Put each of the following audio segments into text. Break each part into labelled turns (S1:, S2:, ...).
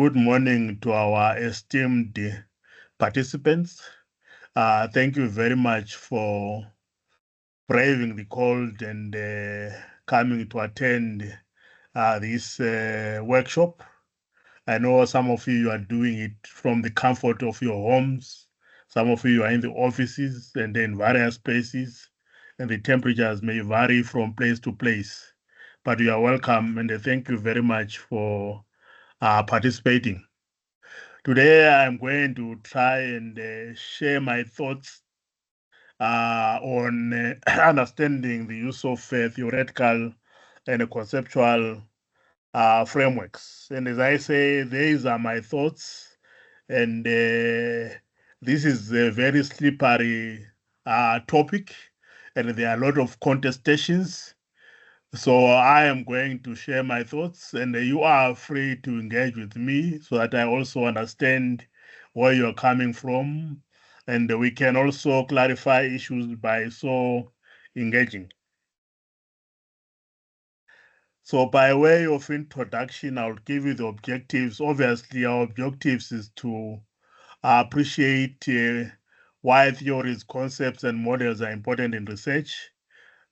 S1: good morning to our esteemed participants. Thank you very much for braving the cold and coming to attend this workshop. I know some of you are doing it from the comfort of your homes. Some of you are in the offices and in various places, and the temperatures may vary from place to place. But you are welcome, and thank you very much for participating. Today, I'm going to try and share my thoughts on understanding the use of theoretical and conceptual frameworks. And as I say, these are my thoughts, and this is a very slippery topic, and there are a lot of contestations. So I am going to share my thoughts, and you are free to engage with me so that I also understand where you're coming from, and we can also clarify issues by so engaging. So by way of introduction, I'll give you the objectives. Obviously, our objectives is to appreciate why theories, concepts, and models are important in research,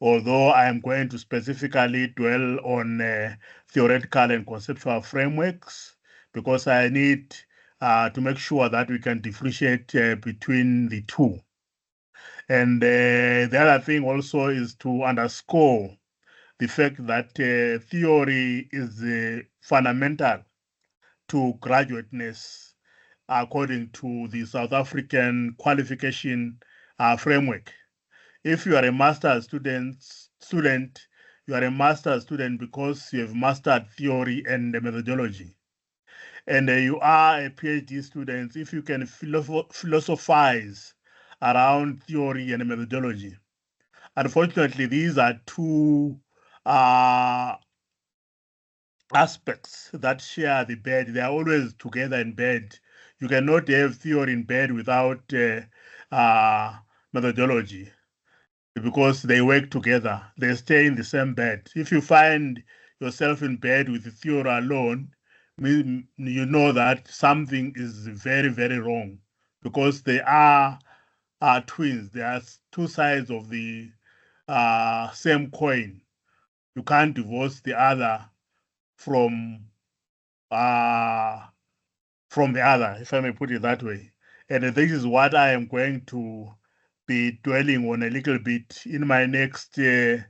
S1: although I am going to specifically dwell on theoretical and conceptual frameworks because I need to make sure that we can differentiate between the two. And the other thing also is to underscore the fact that theory is fundamental to graduateness according to the South African qualification framework. If you are a master's student, you are a master's student because you have mastered theory and methodology. And you are a PhD student if you can philosophize around theory and methodology. Unfortunately, these are two aspects that share the bed. They are always together in bed. You cannot have theory in bed without methodology, because they work together. They stay in the same bed. If you find yourself in bed with the theory alone, you know that something is very, very wrong, because they are twins. They are two sides of the same coin. You can't divorce the other from the other, if I may put it that way. And this is what I am going to be dwelling on a little bit in my next slide,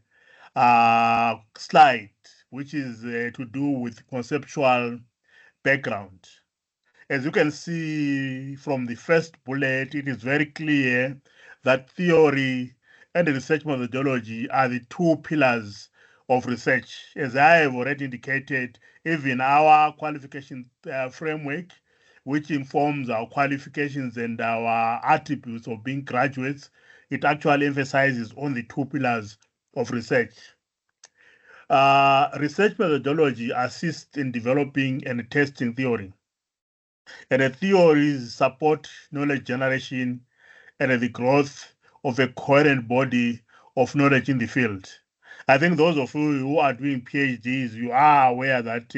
S1: which is to do with conceptual background. As you can see from the first bullet, it is very clear that theory and research methodology are the two pillars of research. As I have already indicated, even our qualification framework, which informs our qualifications and our attributes of being graduates, it actually emphasizes on the two pillars of research. Research methodology assists in developing and testing theory. And the theories support knowledge generation and the growth of a coherent body of knowledge in the field. I think those of you who are doing PhDs, you are aware that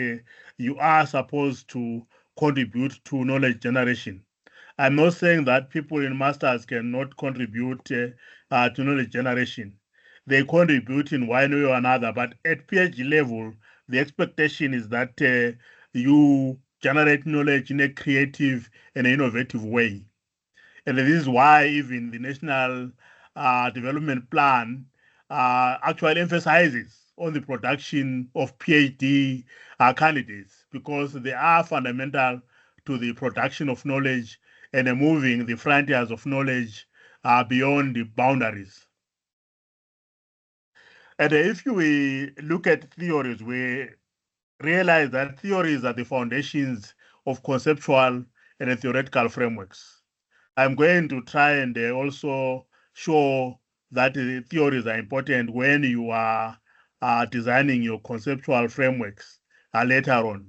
S1: you are supposed to contribute to knowledge generation. I'm not saying that people in masters cannot contribute to knowledge generation. They contribute in one way or another, but at PhD level, the expectation is that you generate knowledge in a creative and innovative way. And this is why even the National Development Plan actually emphasizes on the production of PhD candidates, because they are fundamental to the production of knowledge and moving the frontiers of knowledge beyond the boundaries. And if we look at theories, we realize that theories are the foundations of conceptual and theoretical frameworks. I'm going to try and also show that theories are important when you are designing your conceptual frameworks later on.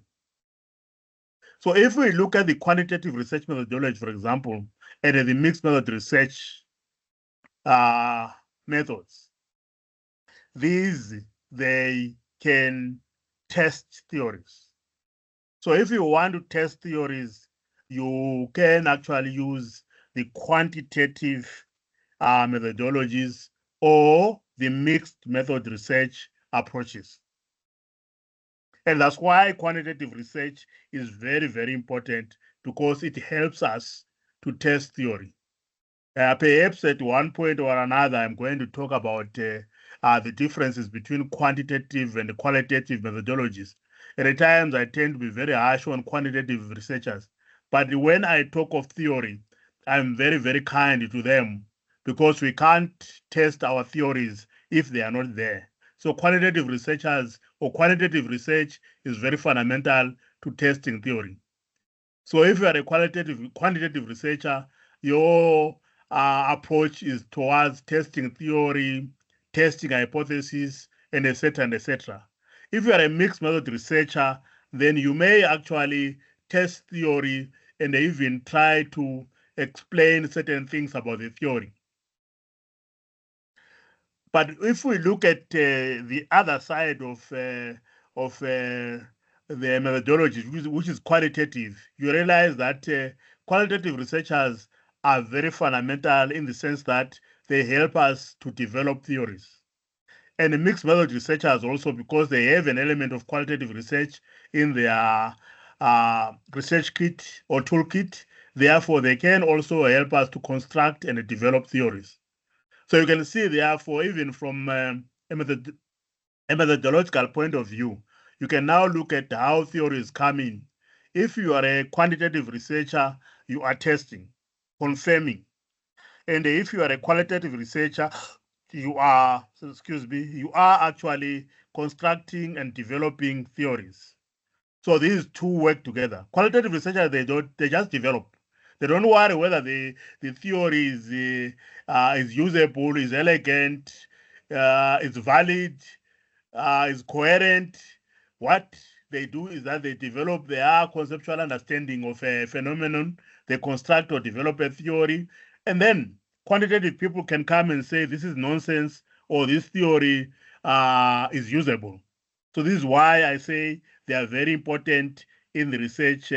S1: So if we look at the quantitative research methodology, for example, and the mixed method research methods, these, they can test theories. So if you want to test theories, you can actually use the quantitative methodologies or the mixed method research approaches. And that's why quantitative research is very, very important, because it helps us to test theory. Perhaps at one point or another, I'm going to talk about the differences between quantitative and qualitative methodologies. At times, I tend to be very harsh on quantitative researchers. But when I talk of theory, I'm very, very kind to them, because we can't test our theories if they are not there. So quantitative researchers or quantitative research is very fundamental to testing theory. So if you are a quantitative researcher, your approach is towards testing theory, testing hypotheses, and etc. and etc. If you are a mixed method researcher, then you may actually test theory and even try to explain certain things about the theory. But if we look at the other side of the methodology, which is qualitative, you realize that qualitative researchers are very fundamental in the sense that they help us to develop theories. And the mixed method researchers also, because they have an element of qualitative research in their research kit or toolkit, therefore they can also help us to construct and develop theories. So you can see, therefore, even from a methodological point of view, you can now look at how theories come in. If you are a quantitative researcher, you are testing, confirming. And if you are a qualitative researcher, you are actually constructing and developing theories. So these two work together. Qualitative researchers, they just develop. They don't worry whether the theory is usable, is elegant, is valid, is coherent. What they do is that they develop their conceptual understanding of a phenomenon, they construct or develop a theory, and then quantitative people can come and say this is nonsense or this theory is usable. So this is why I say they are very important in the research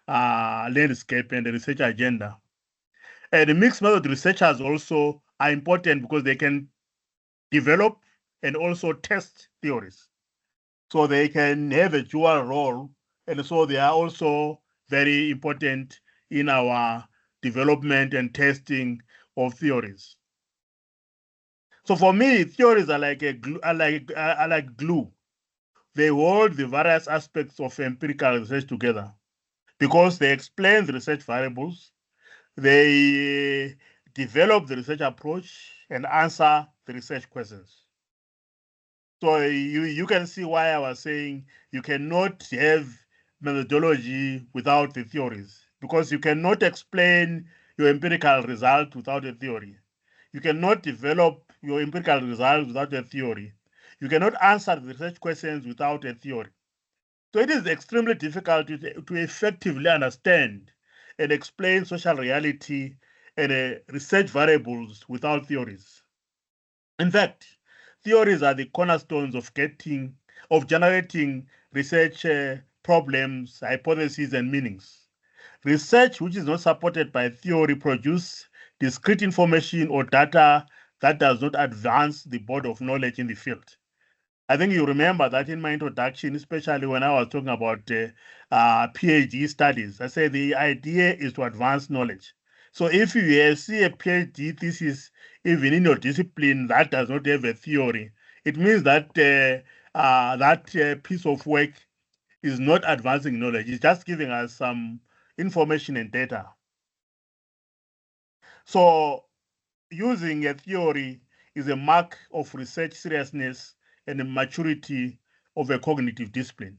S1: landscape and the research agenda. And the mixed method researchers also are important because they can develop and also test theories. So they can have a dual role, and so they are also very important in our development and testing of theories. So for me, theories are like glue. They hold the various aspects of empirical research together because they explain the research variables, they develop the research approach, and answer the research questions. So you can see why I was saying you cannot have methodology without the theories, because you cannot explain your empirical result without a theory. You cannot develop your empirical results without a theory. You cannot answer the research questions without a theory. So it is extremely difficult to effectively understand and explain social reality and research variables without theories. In fact, theories are the cornerstones of generating research problems, hypotheses, and meanings. Research which is not supported by theory produces discrete information or data that does not advance the body of knowledge in the field. I think you remember that in my introduction, especially when I was talking about PhD studies, I said the idea is to advance knowledge. So if you see a PhD thesis, even in your discipline, that does not have a theory, it means that that piece of work is not advancing knowledge. It's just giving us some information and data. So using a theory is a mark of research seriousness and the maturity of a cognitive discipline.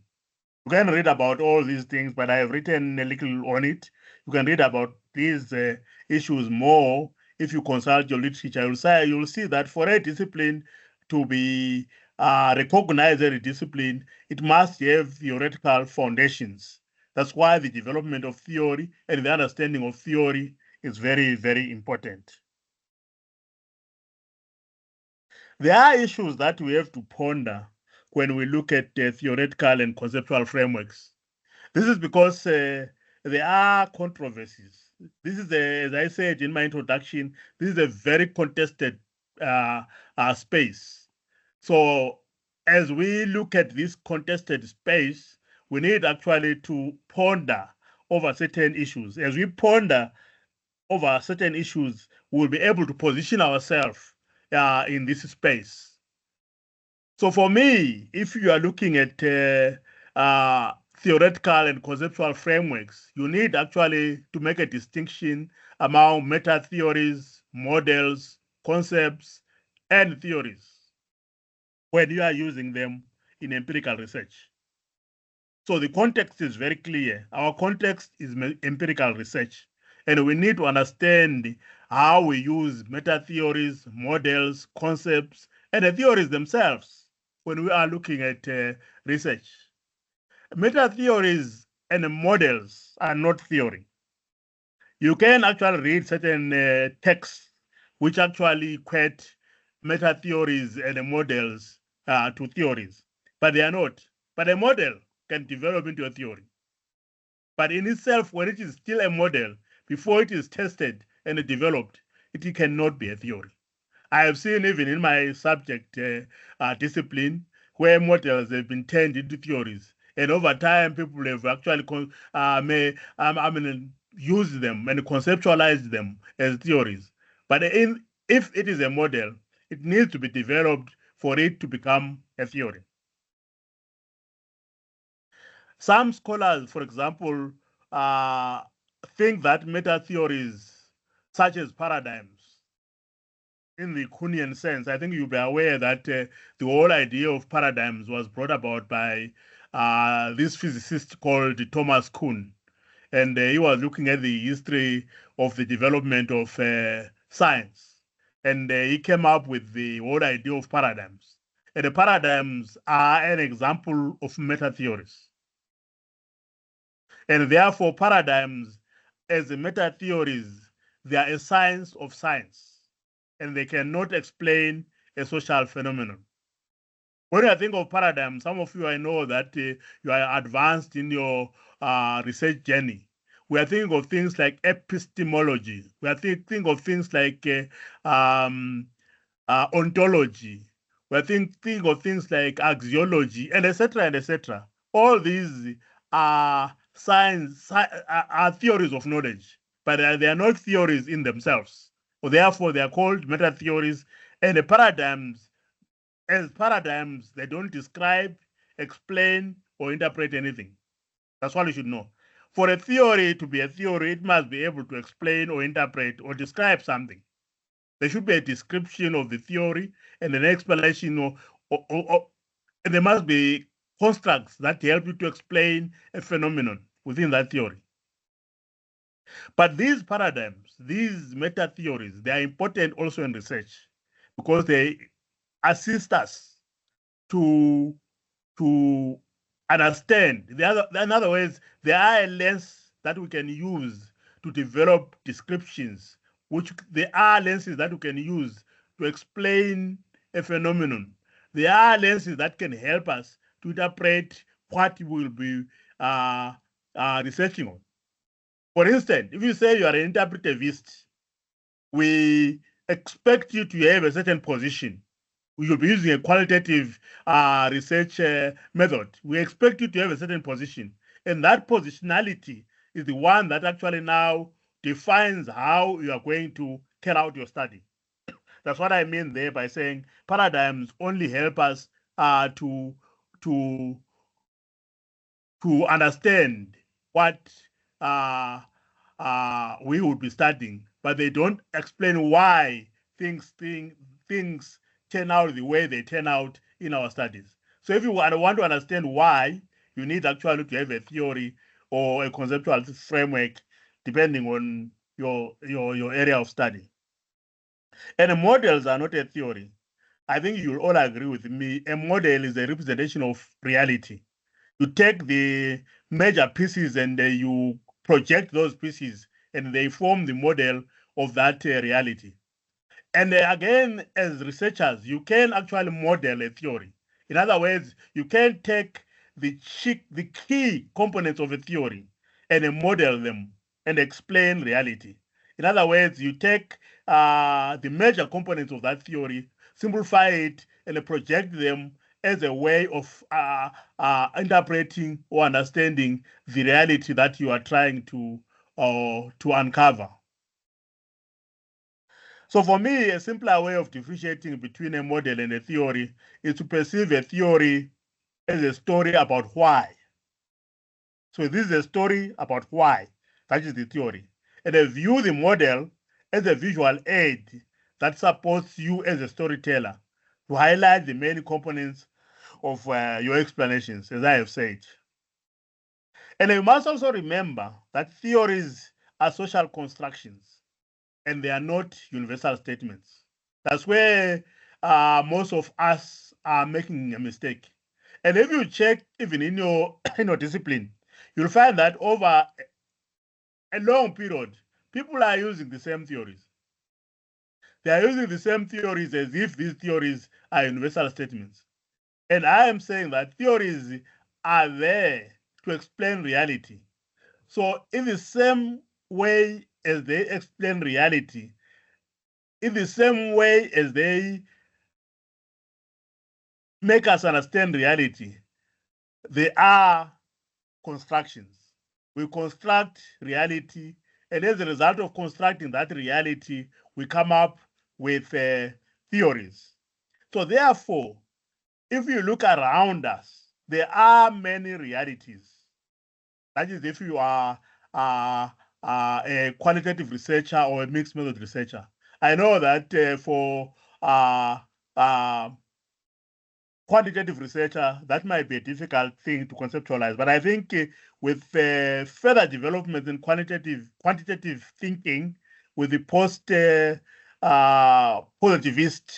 S1: You can read about all these things, but I have written a little on it. You can read about these issues more if you consult your literature. You'll see that for a discipline to be recognized as a discipline, it must have theoretical foundations. That's why the development of theory and the understanding of theory is very, very important. There are issues that we have to ponder when we look at theoretical and conceptual frameworks. This is because there are controversies. This is, as I said in my introduction, this is a very contested space. So as we look at this contested space, we need actually to ponder over certain issues. As we ponder over certain issues, we'll be able to position ourselves in this space. So for me, if you are looking at theoretical and conceptual frameworks, you need actually to make a distinction among meta theories, models, concepts, and theories when you are using them in empirical research. So the context is very clear. Our context is empirical research, and we need to understand how we use meta theories, models, concepts, and the theories themselves when we are looking at research. Meta theories and models are not theory. You can actually read certain texts which actually equate meta theories and models to theories, but they are not. But a model can develop into a theory. But in itself, when it is still a model, before it is tested and developed, it cannot be a theory. I have seen even in my subject discipline where models have been turned into theories. And over time, people have actually used them and conceptualized them as theories. But if it is a model, it needs to be developed for it to become a theory. Some scholars, for example, think that meta theories, such as paradigms, in the Kuhnian sense, I think you'll be aware that the whole idea of paradigms was brought about by this physicist called Thomas Kuhn. And he was looking at the history of the development of science. And he came up with the whole idea of paradigms. And the paradigms are an example of meta theories. And therefore, paradigms as meta theories, they are a science of science, and they cannot explain a social phenomenon. When I think of paradigms, some of you I know that you are advanced in your research journey. We are thinking of things like epistemology. We are thinking of things like ontology. We are thinking of things like axiology, and etc. and etc. All these are science, are theories of knowledge, but they are not theories in themselves. So therefore, they are called meta theories, and the paradigms, as paradigms, they don't describe, explain, or interpret anything. That's what you should know. For a theory to be a theory, it must be able to explain or interpret or describe something. There should be a description of the theory and an explanation, and there must be constructs that help you to explain a phenomenon within that theory. But these paradigms, these meta theories, they are important also in research because they assist us to understand. In other words, there are a lens that we can use to develop descriptions, which there are lenses that we can use to explain a phenomenon. There are lenses that can help us to interpret what we will be researching on. For instance, if you say you are an interpretivist, we expect you to have a certain position. We should be using a qualitative research method. We expect you to have a certain position. And that positionality is the one that actually now defines how you are going to carry out your study. That's what I mean there by saying paradigms only help us to understand what uh, we would be studying, but they don't explain why things turn out the way they turn out in our studies. So if you want to understand why, you need actually to have a theory or a conceptual framework, depending on your area of study. And the models are not a theory. I think you'll all agree with me. A model is a representation of reality. You take the major pieces and you project those pieces, and they form the model of that reality. And again, as researchers, you can actually model a theory. In other words, you can take the key components of a theory and model them and explain reality. In other words, you take the major components of that theory, simplify it, and project them as a way of interpreting or understanding the reality that you are trying to uncover. So for me, a simpler way of differentiating between a model and a theory is to perceive a theory as a story about why. So this is a story about why. That is the theory. And I view the model as a visual aid that supports you as a storyteller to highlight the main components of your explanations, as I have said. And you must also remember that theories are social constructions and they are not universal statements. That's where most of us are making a mistake. And if you check even in your, in your discipline, you'll find that over a long period, people are using the same theories. They are using the same theories as if these theories are universal statements. And I am saying that theories are there to explain reality. So, in the same way as they explain reality, in the same way as they make us understand reality, they are constructions. We construct reality, and as a result of constructing that reality, we come up with theories. So, therefore, if you look around us, there are many realities. That is, if you are a qualitative researcher or a mixed method researcher. I know that for uh, uh, quantitative researcher, that might be a difficult thing to conceptualize. But I think with further development in quantitative thinking, with the positivist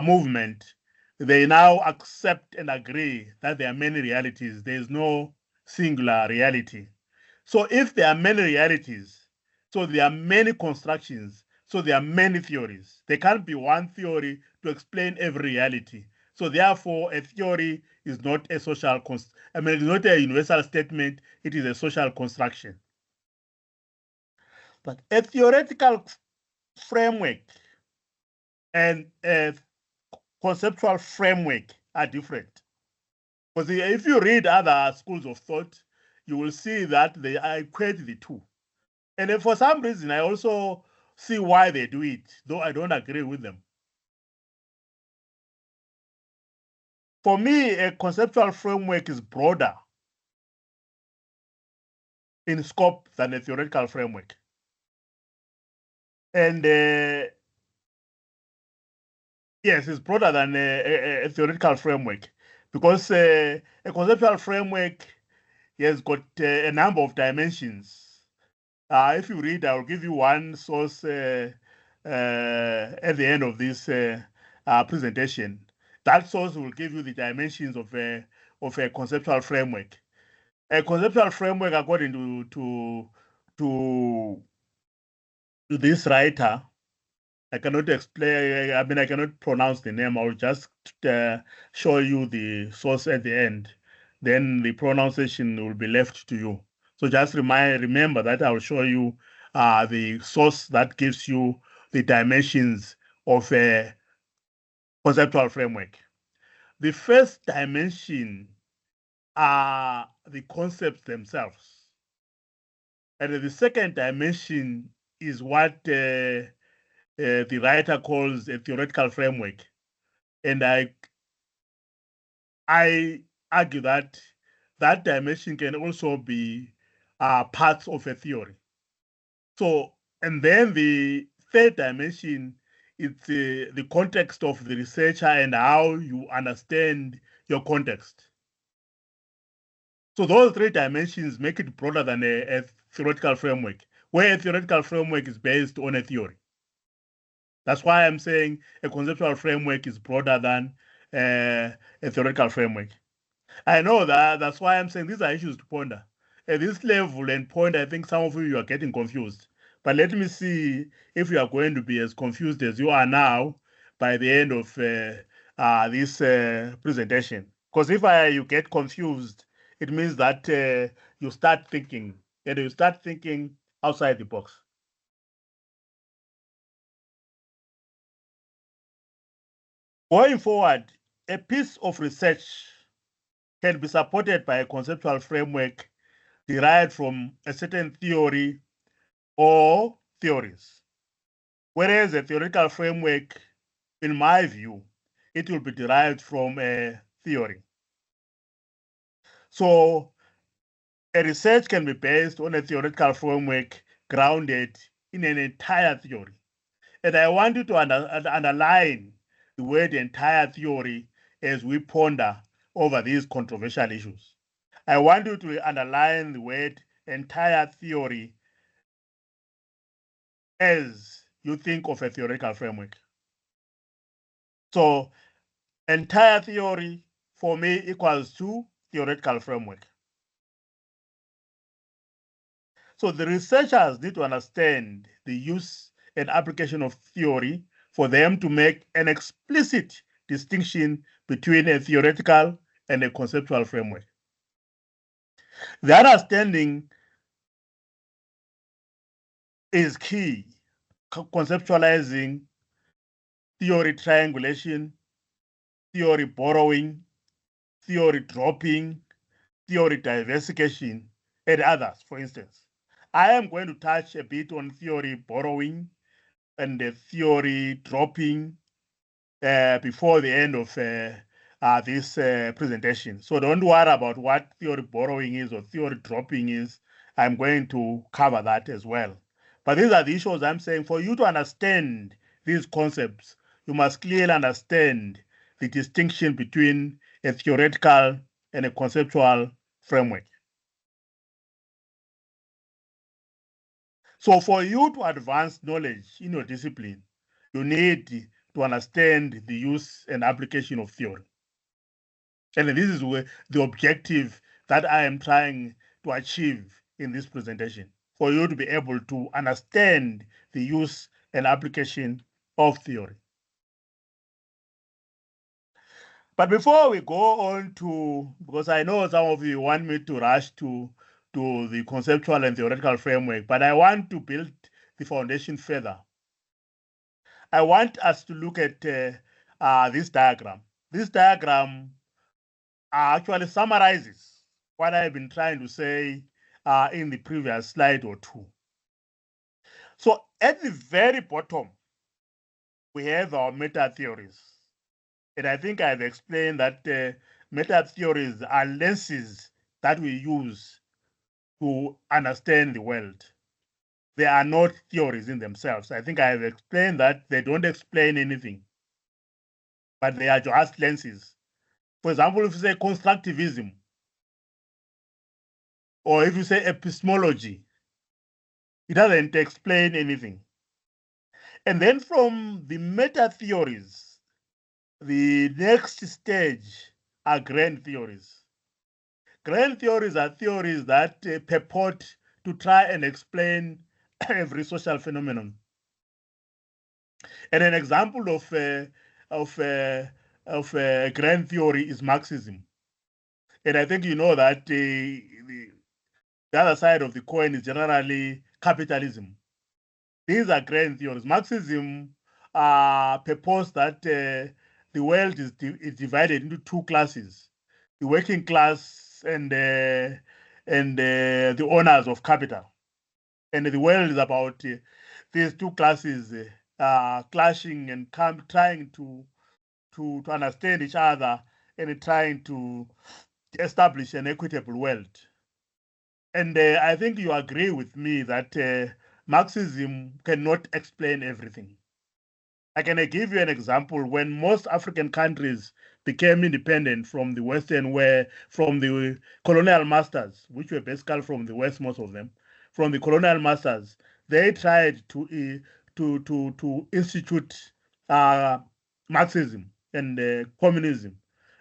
S1: movement, they now accept and agree that there are many realities. There is no singular reality. So if there are many realities, so there are many constructions, so there are many theories. There can't be one theory to explain every reality. So therefore, a theory is not a social it's not a universal statement, it is a social construction. But a theoretical framework and a conceptual framework are different. Because if you read other schools of thought, you will see that they equate the two. And for some reason, I also see why they do it, though I don't agree with them. For me, a conceptual framework is broader in scope than a theoretical framework. And yes, it's broader than a theoretical framework because a conceptual framework has got a number of dimensions. If you read, I'll give you one source at the end of this presentation. That source will give you the dimensions of a conceptual framework. A conceptual framework, according to this writer, I cannot explain. I mean, I cannot pronounce the name. I'll just show you the source at the end. Then the pronunciation will be left to you. So just remember that I'll show you the source that gives you the dimensions of a conceptual framework. The first dimension are the concepts themselves. And the second dimension is what the writer calls a theoretical framework. And I argue that that dimension can also be parts of a theory. So, and then the third dimension is the context of the researcher and how you understand your context. So those three dimensions make it broader than a theoretical framework, where a theoretical framework is based on a theory. That's why I'm saying a conceptual framework is broader than a theoretical framework. I know that's why I'm saying these are issues to ponder. At this level and point, I think some of you are getting confused. But let me see if you are going to be as confused as you are now by the end of this presentation. Because if you get confused, it means that you start thinking, and you start thinking outside the box. Going forward, a piece of research can be supported by a conceptual framework derived from a certain theory or theories. Whereas a theoretical framework, in my view, it will be derived from a theory. So a research can be based on a theoretical framework grounded in an entire theory. And I want you to underline the word entire theory as we ponder over these controversial issues. I want you to underline the word entire theory as you think of a theoretical framework. So entire theory for me equals to theoretical framework. So the researchers need to understand the use and application of theory for them to make an explicit distinction between a theoretical and a conceptual framework. The understanding is key. Conceptualizing, theory triangulation, theory borrowing, theory dropping, theory diversification, and others, for instance. I am going to touch a bit on theory borrowing and the theory dropping before the end of this presentation. So don't worry about what theory borrowing is or theory dropping is. I'm going to cover that as well. But these are the issues I'm saying. For you to understand these concepts, you must clearly understand the distinction between a theoretical and a conceptual framework. So for you to advance knowledge in your discipline, you need to understand the use and application of theory. And this is where the objective that I am trying to achieve in this presentation, for you to be able to understand the use and application of theory. But before we go on to, because I know some of you want me to rush to the conceptual and theoretical framework, but I want to build the foundation further. I want us to look at this diagram. This diagram actually summarizes what I've been trying to say in the previous slide or two. So at the very bottom, we have our meta theories. And I think I've explained that meta theories are lenses that we use to understand the world. They are not theories in themselves. I think I've explained that they don't explain anything, but they are just lenses. For example, if you say constructivism, or if you say epistemology, it doesn't explain anything. And then from the meta theories, the next stage are grand theories. Grand theories are theories that purport to try and explain every social phenomenon. And an example of grand theory is Marxism. And I think you know that the other side of the coin is generally capitalism. These are grand theories. Marxism purports that the world is divided into two classes: the working class and the owners of capital. And the world is about these two classes clashing and trying to understand each other and trying to establish an equitable world. And I think you agree with me that Marxism cannot explain everything. I can give you an example. When most African countries became independent from the Western, from the colonial masters, which were basically from the West, most of them, from the colonial masters, they tried to institute Marxism and communism.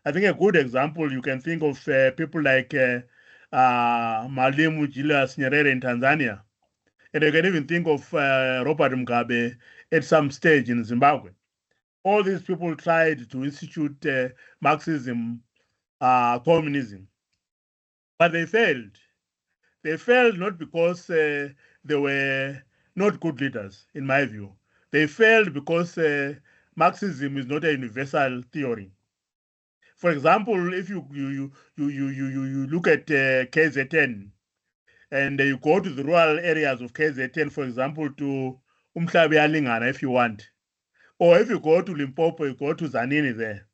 S1: I think a good example you can think of people like Mwalimu Julius Nyerere in Tanzania, and you can even think of Robert Mugabe at some stage in Zimbabwe. All these people tried to institute Marxism communism. But they failed. They failed not because they were not good leaders, in my view. They failed because Marxism is not a universal theory. For example, if you look at KZN and you go to the rural areas of KZN, for example, to Umhlabi if you want, or if you go to Limpopo, you go to Zanini there.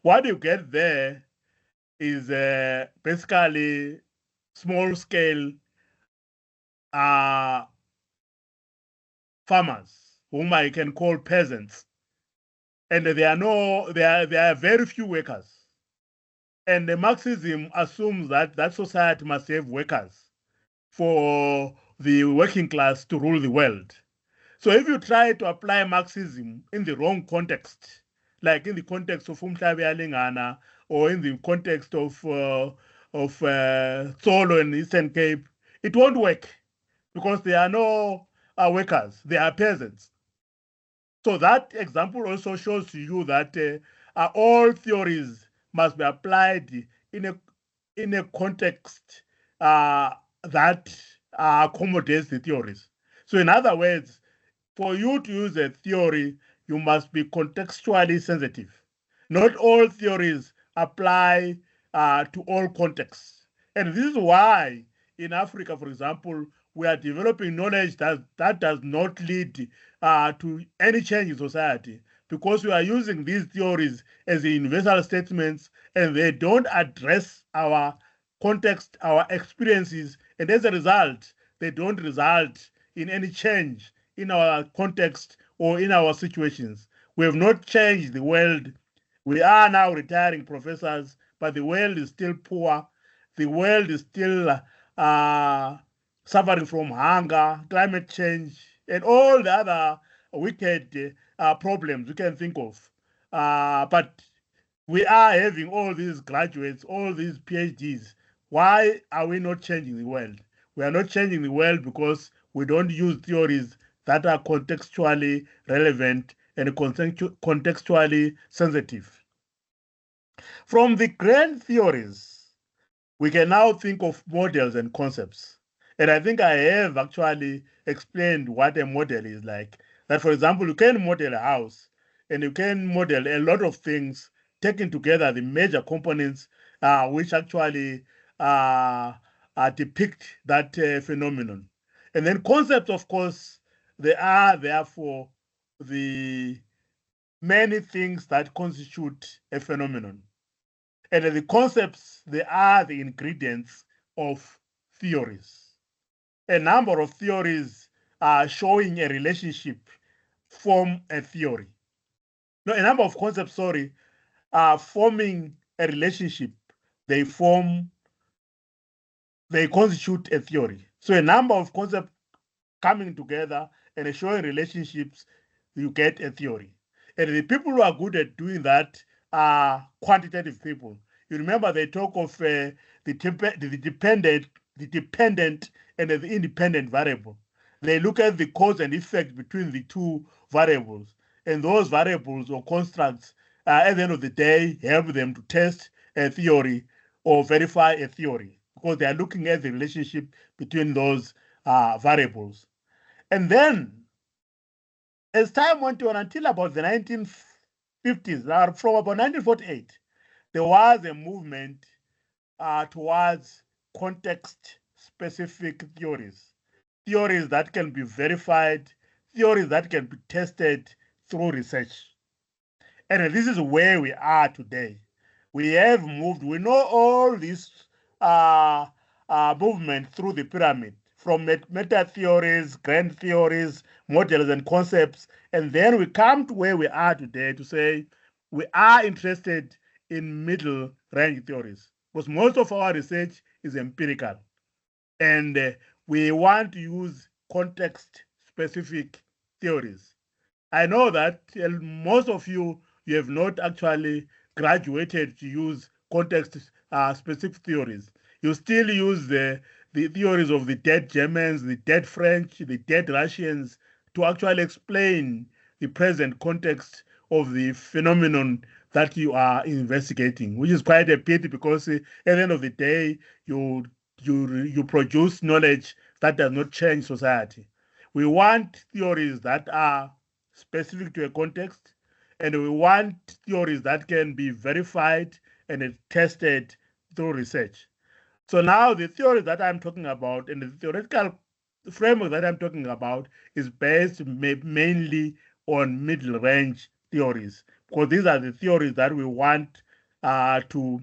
S1: What you get there is basically small scale farmers, whom I can call peasants, and there are very few workers. And the Marxism assumes that that society must have workers for the working class to rule the world. So if you try to apply Marxism in the wrong context, like in the context of Umhlabi Alingana or in the context of Solo and Eastern Cape, it won't work because there are no workers, they are peasants. So that example also shows to you that all theories must be applied in a context that accommodates the theories. So in other words, for you to use a theory, you must be contextually sensitive. Not all theories apply to all contexts. And this is why in Africa, for example, we are developing knowledge that does not lead to any change in society because we are using these theories as universal statements and they don't address our context, our experiences, and as a result, they don't result in any change in our context or in our situations. We have not changed the world. We are now retiring professors, but the world is still poor. The world is still suffering from hunger, climate change, and all the other wicked problems we can think of. But we are having all these graduates, all these PhDs. Why are we not changing the world? We are not changing the world because we don't use theories that are contextually relevant and contextually sensitive. From the grand theories, we can now think of models and concepts. And I think I have actually explained what a model is like. That, for example, you can model a house and you can model a lot of things, taking together the major components which actually depict that phenomenon. And then concepts, of course, they are therefore the many things that constitute a phenomenon. And the concepts, they are the ingredients of theories. A number of theories are showing a relationship form a theory. No, a number of concepts, sorry, are forming a relationship. They constitute a theory. So a number of concepts coming together and showing relationships, you get a theory. And the people who are good at doing that are quantitative people. You remember they talk of the dependent and the independent variable. They look at the cause and effect between the two variables. And those variables or constructs, at the end of the day, help them to test a theory or verify a theory because they are looking at the relationship between those variables. And then, as time went on until about the 1950s, from about 1948, there was a movement towards context-specific theories, theories that can be verified, theories that can be tested through research. And this is where we are today. We have moved, we know all this uh, movement through the pyramid, from meta theories, grand theories, models, and concepts. And then we come to where we are today to say we are interested in middle range theories because most of our research is empirical. And we want to use context specific theories. I know that most of you have not actually graduated to use context specific theories. You still use the theories of the dead Germans, the dead French, the dead Russians to actually explain the present context of the phenomenon that you are investigating, which is quite a pity because at the end of the day, you produce knowledge that does not change society. We want theories that are specific to a context, and we want theories that can be verified and tested through research. So now the theory that I'm talking about and the theoretical framework that I'm talking about is based mainly on middle range theories, because these are the theories that we want to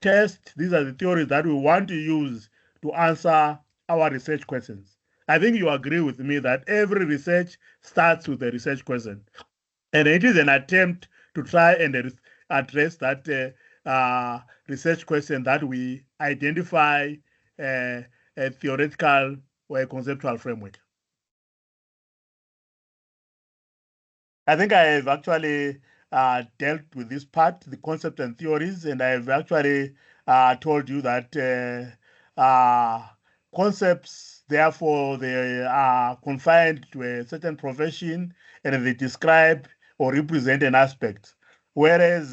S1: test. These are the theories that we want to use to answer our research questions. I think you agree with me that every research starts with a research question. And it is an attempt to try and address that research question that we identify a theoretical or a conceptual framework. I think I have actually dealt with this part, the concept and theories, and I've actually told you that concepts, therefore, they are confined to a certain profession and they describe or represent an aspect, whereas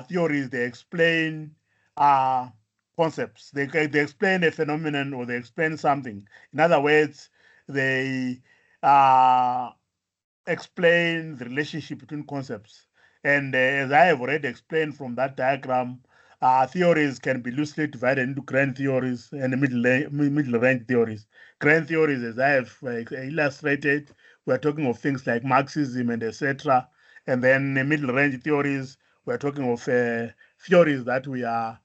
S1: theories, they explain concepts, they explain a phenomenon or they explain something. In other words, they explain the relationship between concepts. And as I have already explained from that diagram, theories can be loosely divided into grand theories and middle range theories. Grand theories, as I have illustrated, we're talking of things like Marxism and etc. And then middle range theories, we're talking of theories that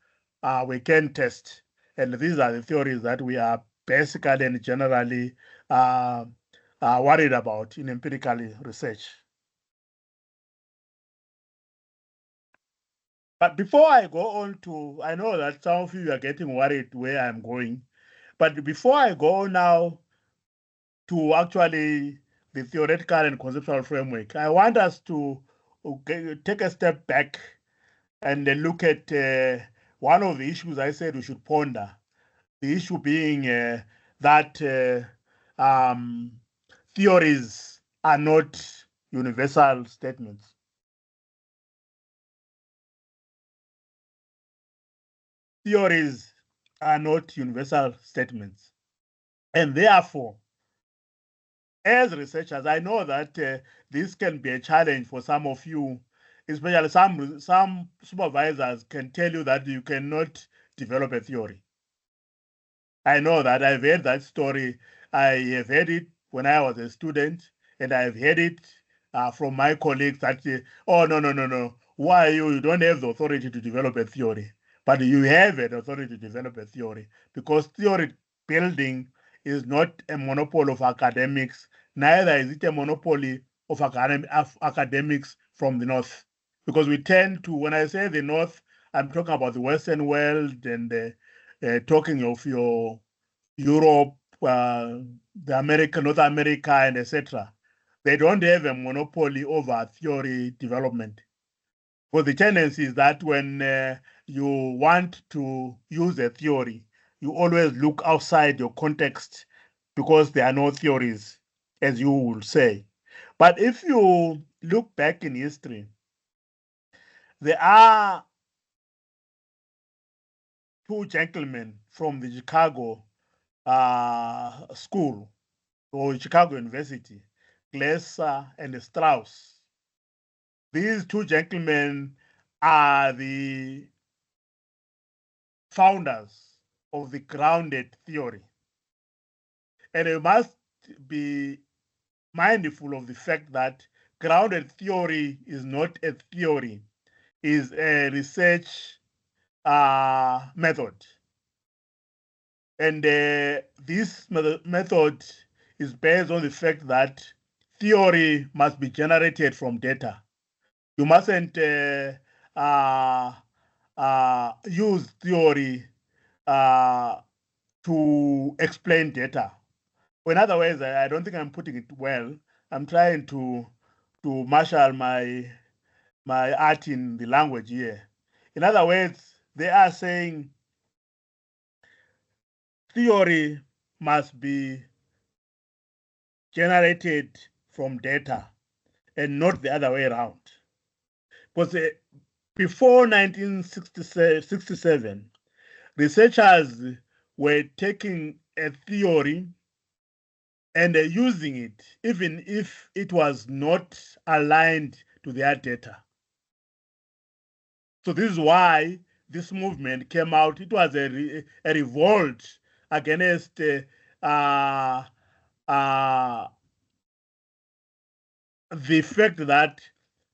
S1: we can test. And these are the theories that we are basically and generally worried about in empirical research. But before I go on to, I know that some of you are getting worried where I'm going, but before I go now to actually the theoretical and conceptual framework, I want us to take a step back and look at one of the issues I said we should ponder. The issue being that theories are not universal statements. Theories are not universal statements. And therefore, as researchers, I know that this can be a challenge for some of you, especially some supervisors can tell you that you cannot develop a theory. I know that I've heard that story. I have heard it when I was a student, and I've heard it from my colleagues that, oh, no, no, no, no. Why you? You don't have the authority to develop a theory. But you have an authority to develop a theory because theory building is not a monopoly of academics, neither is it a monopoly of academics from the North. Because we tend to, when I say the North, I'm talking about the Western world and talking of your Europe, the America, North America, and etc. They don't have a monopoly over theory development. But the tendency is that when you want to use a theory, you always look outside your context because there are no theories, as you will say. But if you look back in history, there are two gentlemen from the Chicago school or Chicago University, Glasser and Strauss. These two gentlemen are the founders of the grounded theory. And you must be mindful of the fact that grounded theory is not a theory, is a research method. And this method is based on the fact that theory must be generated from data. You mustn't uh, use theory to explain data. In other words, I don't think I'm putting it well. I'm trying to marshal my art in the language here. In other words, they are saying theory must be generated from data and not the other way around. Because before 1967, researchers were taking a theory and using it, even if it was not aligned to their data. So this is why this movement came out. It was a revolt against uh, uh, the fact that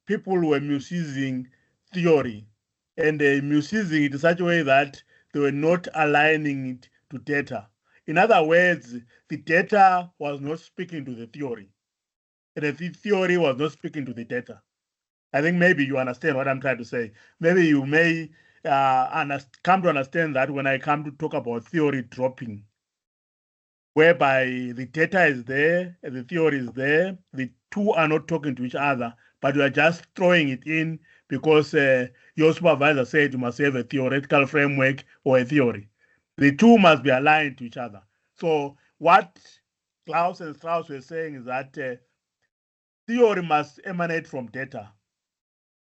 S1: people were misusing theory and misusing it in such a way that they were not aligning it to data. In other words, the data was not speaking to the theory, and the theory was not speaking to the data. I think maybe you understand what I'm trying to say. Maybe you may come to understand that when I come to talk about theory dropping, whereby the data is there and the theory is there, the two are not talking to each other, but you are just throwing it in because your supervisor said you must have a theoretical framework or a theory. The two must be aligned to each other. So what Klaus and Strauss were saying is that theory must emanate from data.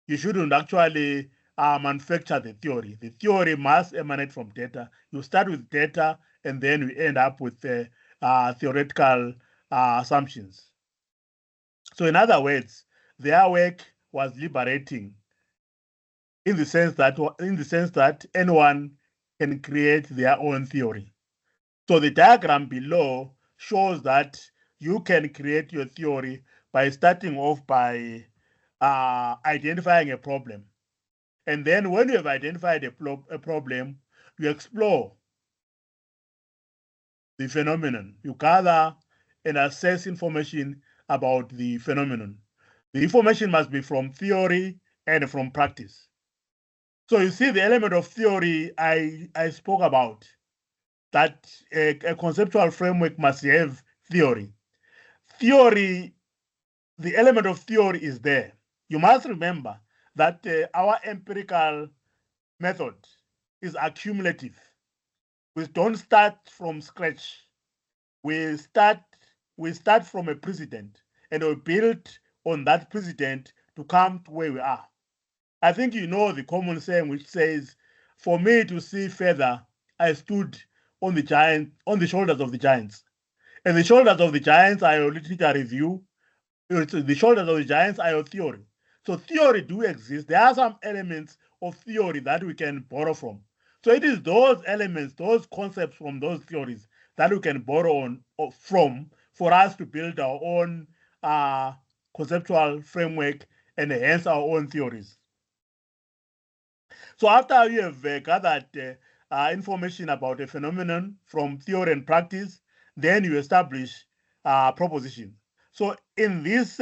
S1: You shouldn't actually manufacture the theory. The theory must emanate from data. You start with data, and then we end up with theoretical assumptions. So, in other words, their work was liberating in the sense that anyone can create their own theory. So, the diagram below shows that you can create your theory by starting off by identifying a problem. And then when you have identified a problem, you explore the phenomenon. You gather and assess information about the phenomenon. The information must be from theory and from practice. So you see the element of theory I spoke about, that a conceptual framework must have theory. Theory, the element of theory is there. You must remember that our empirical method is accumulative. We don't start from scratch. We start we start from a precedent and we build on that precedent to come to where we are. I think you know the common saying which says, "For me to see further, I stood on the shoulders of the giants." And the shoulders of the giants are your literature review. The shoulders of the giants are your theory. So theory do exist. There are some elements of theory that we can borrow from. So it is those elements, those concepts from those theories that we can borrow from for us to build our own conceptual framework and hence our own theories. So after you have gathered information about a phenomenon from theory and practice, then you establish propositions. So in this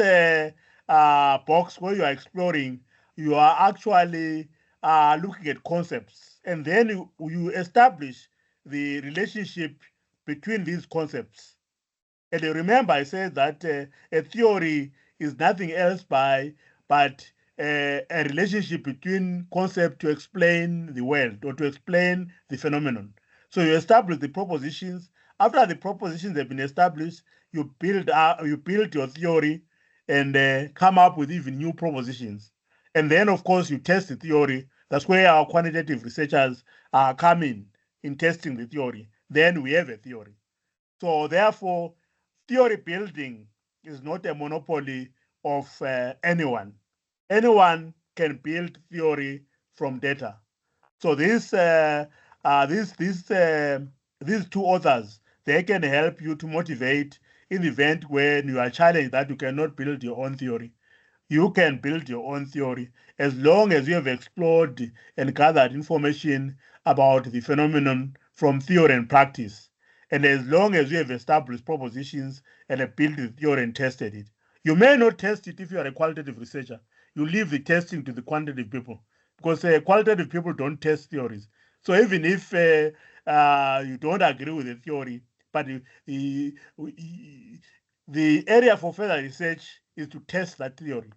S1: box where you are exploring, you are actually looking at concepts, and then you establish the relationship between these concepts. And remember, I said that a theory is nothing else but a relationship between concept to explain the world or to explain the phenomenon. So you establish the propositions. After the propositions have been established, you build your theory and come up with even new propositions. And then, of course, you test the theory. That's where our quantitative researchers come in testing the theory. Then we have a theory. So therefore, theory building is not a monopoly of anyone. Anyone can build theory from data. So these two authors, they can help you to motivate in the event when you are challenged that you cannot build your own theory. You can build your own theory as long as you have explored and gathered information about the phenomenon from theory and practice, and as long as you have established propositions and have built the theory and tested it. You may not test it if you are a qualitative researcher. You leave the testing to the quantitative people because qualitative people don't test theories. So even if you don't agree with the theory, but the area for further research is to test that theory.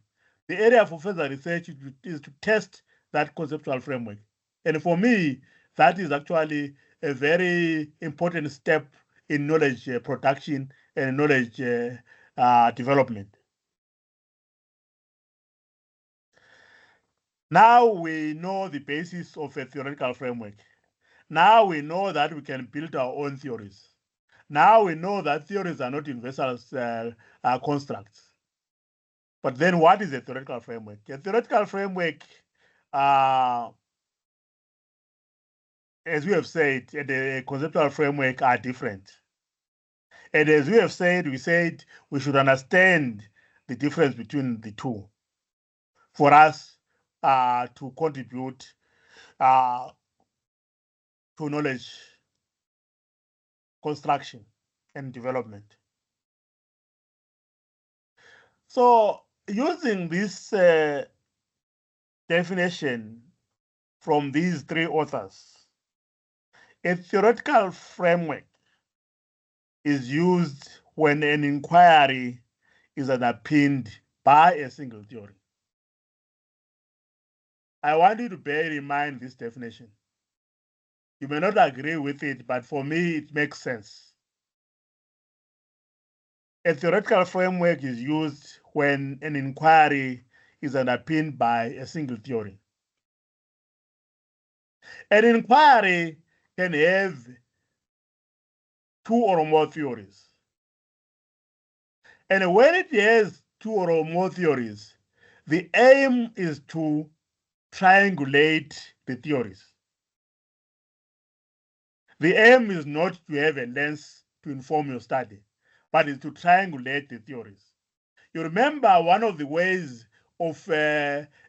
S1: The area for further research is to test that conceptual framework. And for me, that is actually a very important step in knowledge production and knowledge development. Now we know the basis of a theoretical framework. Now we know that we can build our own theories. Now we know that theories are not universal constructs. But then what is a theoretical framework? A theoretical framework, as we have said, and a conceptual framework are different. And as we have said, we said we should understand the difference between the two for us to contribute to knowledge construction and development. So using this definition from these three authors, a theoretical framework is used when an inquiry is underpinned by a single theory. I want you to bear in mind this definition. You may not agree with it, but for me, it makes sense. A theoretical framework is used when an inquiry is underpinned by a single theory. An inquiry can have two or more theories. And when it has two or more theories, the aim is to triangulate the theories. The aim is not to have a lens to inform your study, but is to triangulate the theories. You remember one of the ways of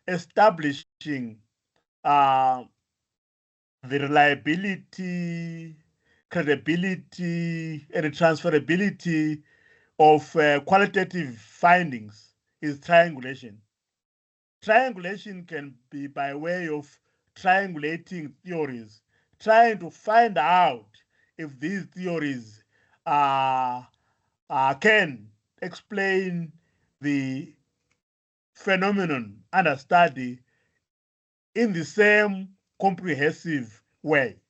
S1: establishing the reliability, credibility, and transferability of qualitative findings is triangulation. Triangulation can be by way of triangulating theories, trying to find out if these theories can explain the phenomenon under study in the same comprehensive way.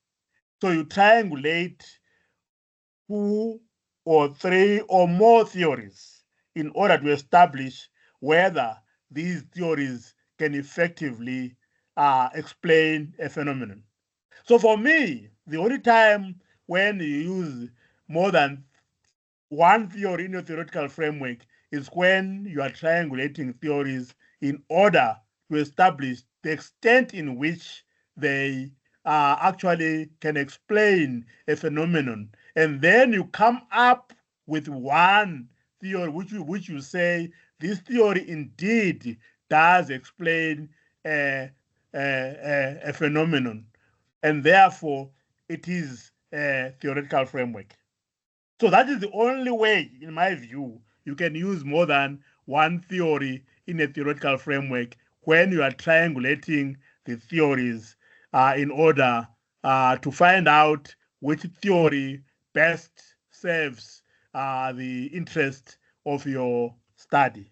S1: So you triangulate two or three or more theories in order to establish whether these theories can effectively explain a phenomenon. So for me, the only time when you use more than one theory in a theoretical framework is when you are triangulating theories in order to establish the extent in which they actually can explain a phenomenon. And then you come up with one theory which you say this theory indeed does explain a phenomenon. And therefore, it is a theoretical framework. So that is the only way, in my view, you can use more than one theory in a theoretical framework when you are triangulating the theories in order to find out which theory best serves the interest of your study.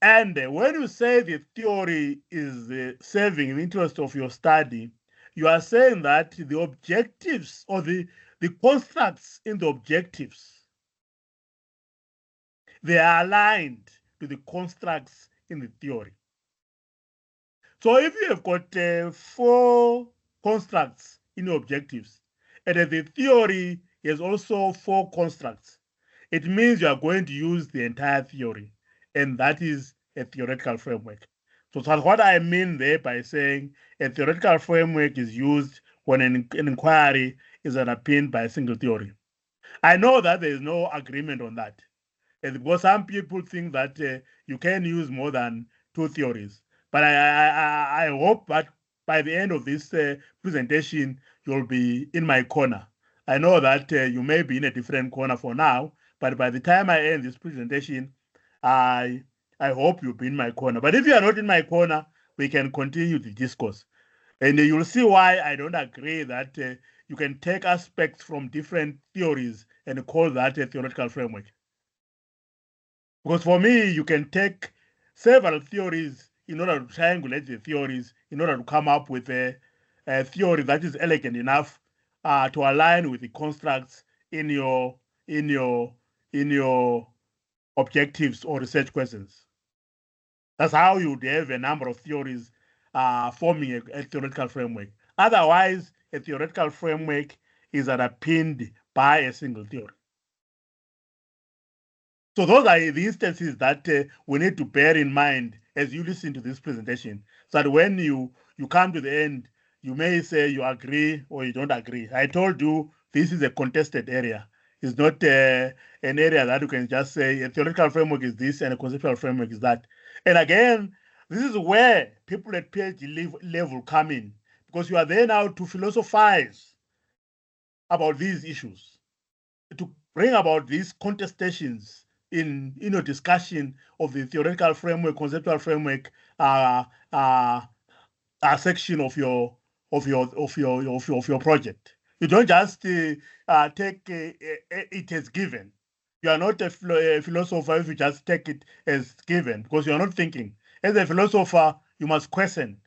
S1: And when you say the theory is serving the interest of your study, you are saying that the objectives or the constructs in the objectives, they are aligned to the constructs in the theory. So if you have got 4 constructs in your objectives, and the theory has also 4 constructs, it means you are going to use the entire theory, and that is a theoretical framework. So that's what I mean there by saying a theoretical framework is used when an inquiry is underpinned by a single theory. I know that there is no agreement on that. Because some people think that you can use more than 2 theories. But I hope that by the end of this presentation, you'll be in my corner. I know that you may be in a different corner for now, but by the time I end this presentation, I hope you'll be in my corner. But if you are not in my corner, we can continue the discourse. And you'll see why I don't agree that you can take aspects from different theories and call that a theoretical framework. Because for me, you can take several theories in order to triangulate the theories, in order to come up with a theory that is elegant enough to align with the constructs in your in your in your objectives or research questions. That's how you would have a number of theories forming a theoretical framework. Otherwise, a theoretical framework is underpinned by a single theory. So those are the instances that we need to bear in mind as you listen to this presentation, so that when you come to the end, you may say you agree or you don't agree. I told you this is a contested area. It's not an area that you can just say a theoretical framework is this and a conceptual framework is that. And again, this is where people at PhD level come in, because you are there now to philosophize about these issues, to bring about these contestations in discussion of the theoretical framework, conceptual framework, uh, uh, section of your project. You don't just take it as given. You are not a philosopher if you just take it as given, because you are not thinking. As a philosopher, you must question,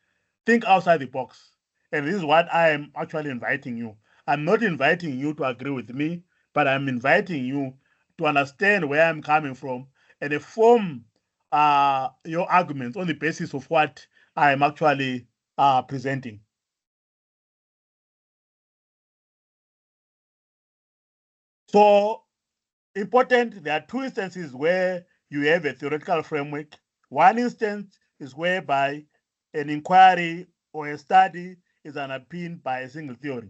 S1: think outside the box. And this is what I am actually inviting you. I'm not inviting you to agree with me, but I'm inviting you to understand where I'm coming from and form your arguments on the basis of what I am actually presenting. So important, there are two instances where you have a theoretical framework. One instance is whereby an inquiry or a study is underpinned by a single theory,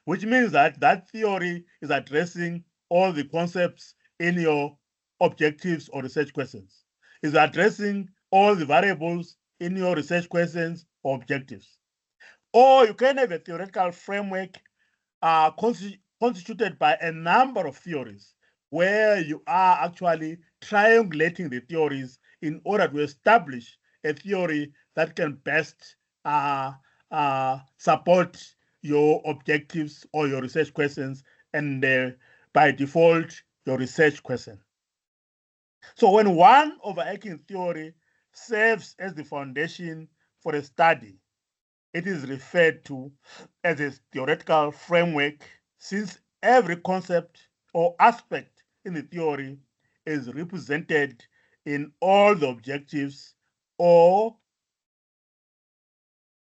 S1: which means that that theory is addressing all the concepts in your objectives or research questions, is addressing all the variables in your research questions or objectives. Or you can have a theoretical framework constituted by a number of theories, where you are actually triangulating the theories in order to establish a theory that can best support your objectives or your research questions, and by default, your research question. So when one overarching theory serves as the foundation for a study, it is referred to as a theoretical framework, since every concept or aspect in the theory is represented in all the objectives or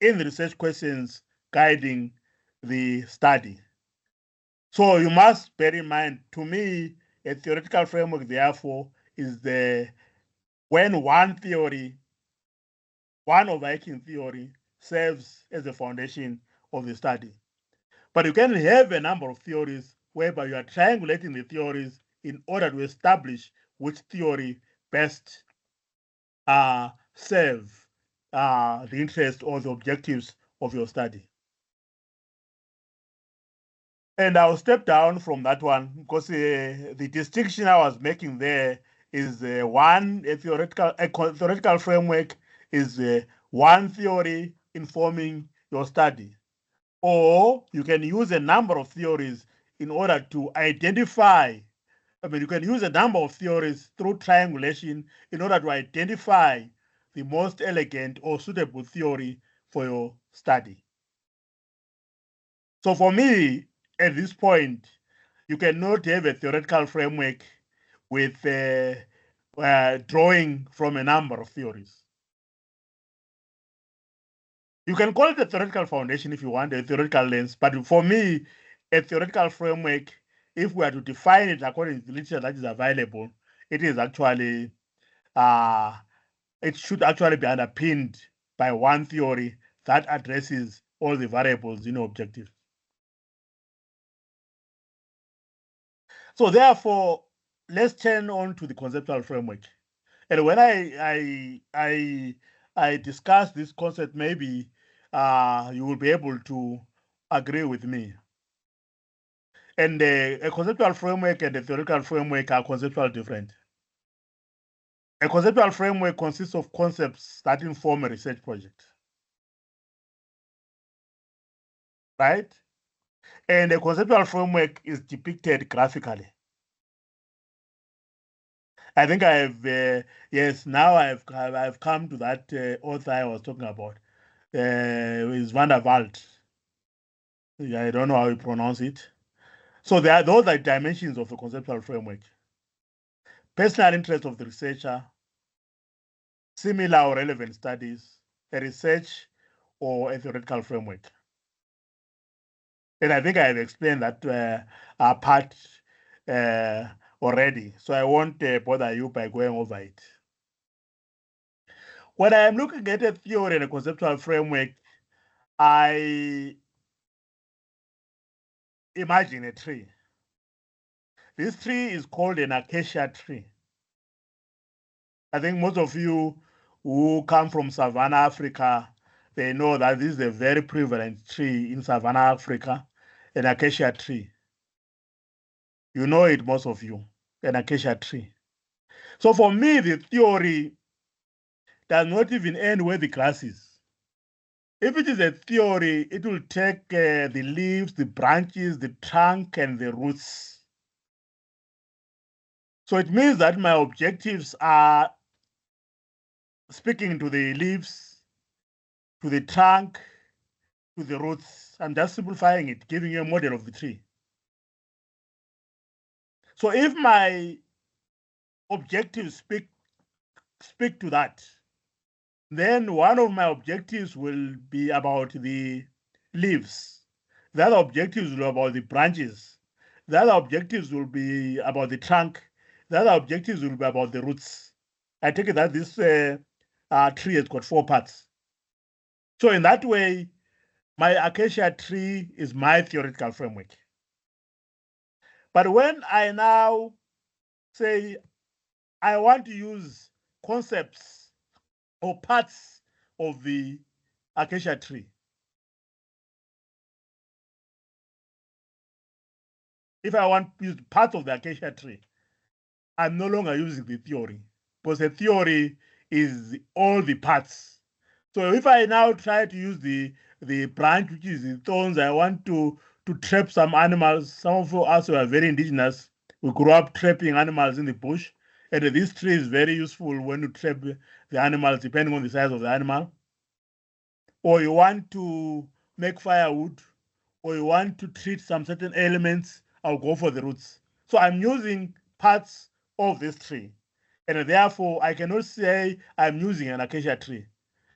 S1: in the research questions guiding the study. So you must bear in mind, to me, a theoretical framework, therefore, is when one theory, one overarching theory, serves as the foundation of the study. But you can have a number of theories whereby you are triangulating the theories in order to establish which theory best serve the interest or the objectives of your study. And I'll step down from that one, because the distinction I was making there is a theoretical framework is one theory informing your study. Or you can use a number of theories in order to identify. You can use a number of theories through triangulation in order to identify the most elegant or suitable theory for your study. So for me, at this point, you cannot have a theoretical framework with drawing from a number of theories. You can call it a theoretical foundation if you want, a theoretical lens, but for me, a theoretical framework, if we are to define it according to the literature that is available, it is actually, it should actually be underpinned by one theory that addresses all the variables in objectives. So therefore, let's turn on to the conceptual framework. And when I discuss this concept, maybe you will be able to agree with me. And a conceptual framework and a theoretical framework are conceptually different. A conceptual framework consists of concepts that inform a research project, right? And a conceptual framework is depicted graphically. I think I have, yes, now I've come to that author I was talking about. Is Van der Waals. I don't know how you pronounce it. So those are dimensions of the conceptual framework. Personal interest of the researcher, similar or relevant studies, a research, or a theoretical framework. And I think I have explained that part already, so I won't bother you by going over it. When I am looking at a theory and a conceptual framework, I imagine a tree. This tree is called an acacia tree. I think most of you who come from Savannah, Africa, they know that this is a very prevalent tree in Savannah, Africa, an acacia tree. You know it, most of you, an acacia tree. So for me, the theory does not even end where the grass is. If it is a theory, it will take the leaves, the branches, the trunk, and the roots. So it means that my objectives are speaking to the leaves, to the trunk, to the roots. I'm just simplifying it, giving you a model of the tree. So if my objectives speak to that, then one of my objectives will be about the leaves. The other objectives will be about the branches. The other objectives will be about the trunk. The other objectives will be about the roots. I take it that this tree has got 4 parts. So in that way, my acacia tree is my theoretical framework. But when I now say I want to use concepts or parts of the acacia tree, if I want to use parts of the acacia tree, I'm no longer using the theory, because the theory is all the parts. So if I now try to use the branch, which is the thorns, I want to trap some animals. Some of us who are very indigenous, we grew up trapping animals in the bush. And this tree is very useful when you trap the animals, depending on the size of the animal. Or you want to make firewood, or you want to treat some certain elements, I'll go for the roots. So I'm using parts of this tree. And therefore, I cannot say I'm using an acacia tree.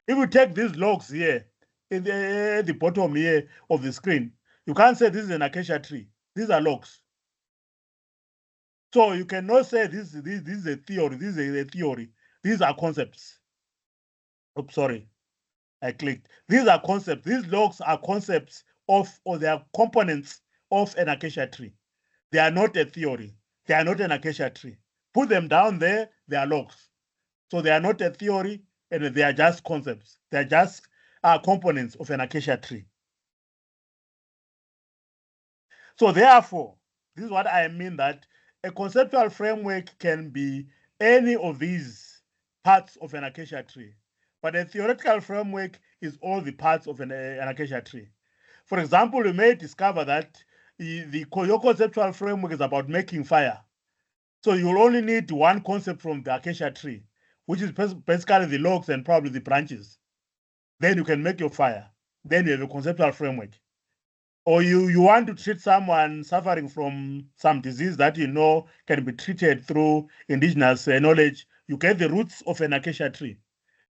S1: If you take these logs here, in the bottom here of the screen, you can't say this is an acacia tree. These are logs. So you cannot say this is a theory, this is a theory. These are concepts. Oops, sorry, I clicked. These are concepts. These logs are concepts of, or they are components of an acacia tree. They are not a theory. They are not an acacia tree. Put them down there, they are logs. So they are not a theory, and they are just concepts. They are just components of an acacia tree. So therefore, this is what I mean, that a conceptual framework can be any of these parts of an acacia tree. But a theoretical framework is all the parts of an acacia tree. For example, you may discover that your conceptual framework is about making fire. So you'll only need one concept from the acacia tree, which is basically the logs and probably the branches. Then you can make your fire. Then you have a conceptual framework. Or you want to treat someone suffering from some disease that you know can be treated through indigenous knowledge, you get the roots of an acacia tree.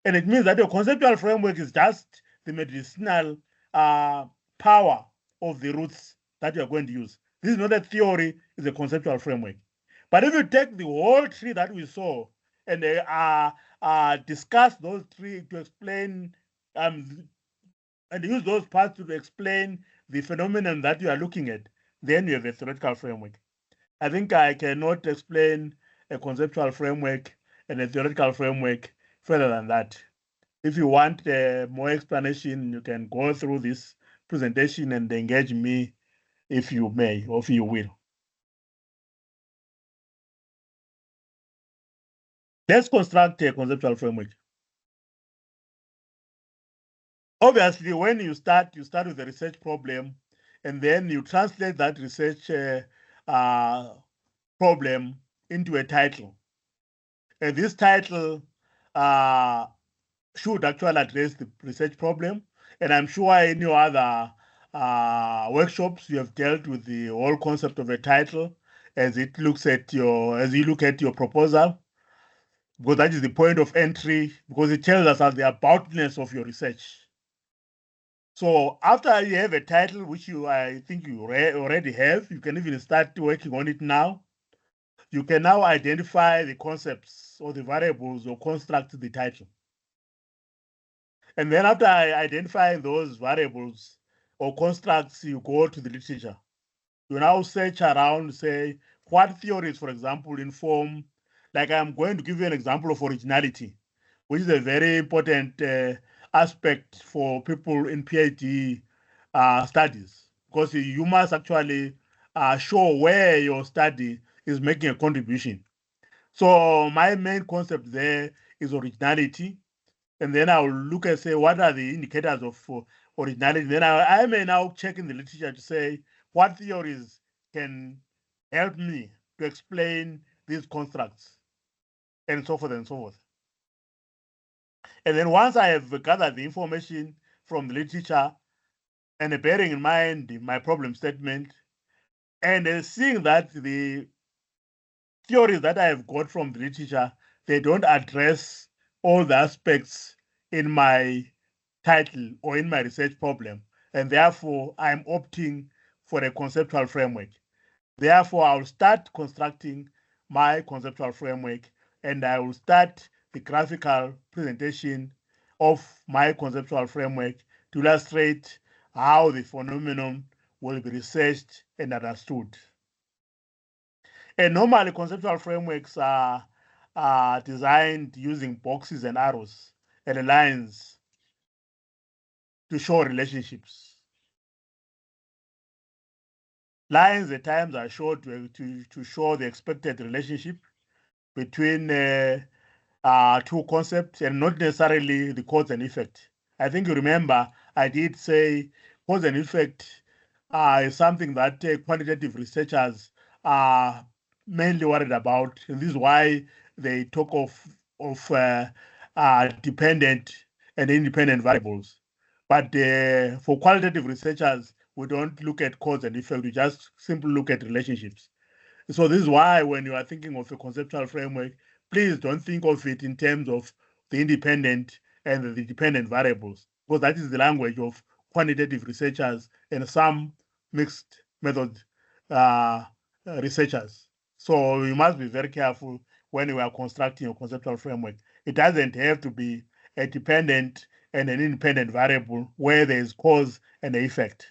S1: And it means that your conceptual framework is just the medicinal power of the roots that you are going to use. This is not a theory, it's a conceptual framework. But if you take the whole tree that we saw and discuss those three to explain and use those parts to explain the phenomenon that you are looking at, then you have a theoretical framework. I think I cannot explain a conceptual framework and a theoretical framework further than that. If you want more explanation, you can go through this presentation and engage me if you may, or if you will. Let's construct a conceptual framework. Obviously, when you start with a research problem, and then you translate that research problem into a title. And this title should actually address the research problem. And I'm sure in your other workshops, you have dealt with the whole concept of a title as you look at your proposal. because that is the point of entry, because it tells us the aboutness of your research. So after you have a title, which I think you already have, you can even start working on it now. You can now identify the concepts or the variables or construct the title. And then after identifying those variables or constructs, you go to the literature. You now search around, say, what theories, for example, inform, like I'm going to give you an example of originality, which is a very important aspect for people in PhD studies, because you must actually show where your study is making a contribution. So my main concept there is originality. And then I'll look and say, what are the indicators of originality? Then I may now check in the literature to say, what theories can help me to explain these constructs, and so forth and so forth. And then once I have gathered the information from the literature, and bearing in mind my problem statement, and seeing that the theories that I have got from the literature, they don't address all the aspects in my title or in my research problem, and therefore I'm opting for a conceptual framework. Therefore, I'll start constructing my conceptual framework, and I will start the graphical presentation of my conceptual framework to illustrate how the phenomenon will be researched and understood. And normally, conceptual frameworks are designed using boxes and arrows and lines to show relationships. Lines at times are shown to show the expected relationship between two concepts and not necessarily the cause and effect. I think you remember I did say cause and effect is something that quantitative researchers are mainly worried about. And this is why they talk of dependent and independent variables. But for qualitative researchers, we don't look at cause and effect. We just simply look at relationships. So this is why when you are thinking of a conceptual framework, please don't think of it in terms of the independent and the dependent variables, because that is the language of quantitative researchers and some mixed method uh, researchers. So you must be very careful when you are constructing a conceptual framework. It doesn't have to be a dependent and an independent variable where there is cause and effect.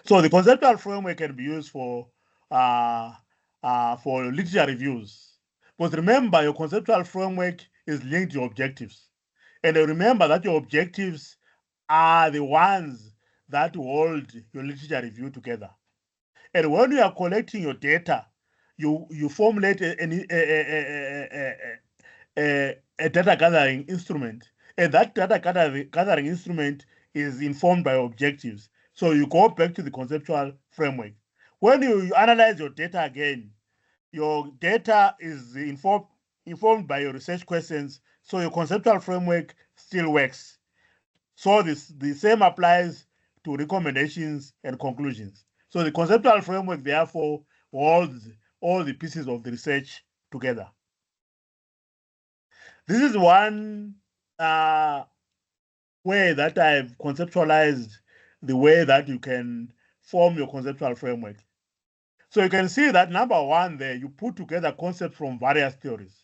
S1: So the conceptual framework can be used for literature reviews. But remember, your conceptual framework is linked to your objectives. And remember that your objectives are the ones that hold your literature review together. And when you are collecting your data, you formulate a data gathering instrument. And that data gathering instrument is informed by objectives. So you go back to the conceptual framework. When you analyze your data again, your data is informed by your research questions. So your conceptual framework still works. So the same applies to recommendations and conclusions. So the conceptual framework, therefore, holds all the pieces of the research together. This is one way that I've conceptualized the way that you can form your conceptual framework. So you can see that number one there, you put together concepts from various theories.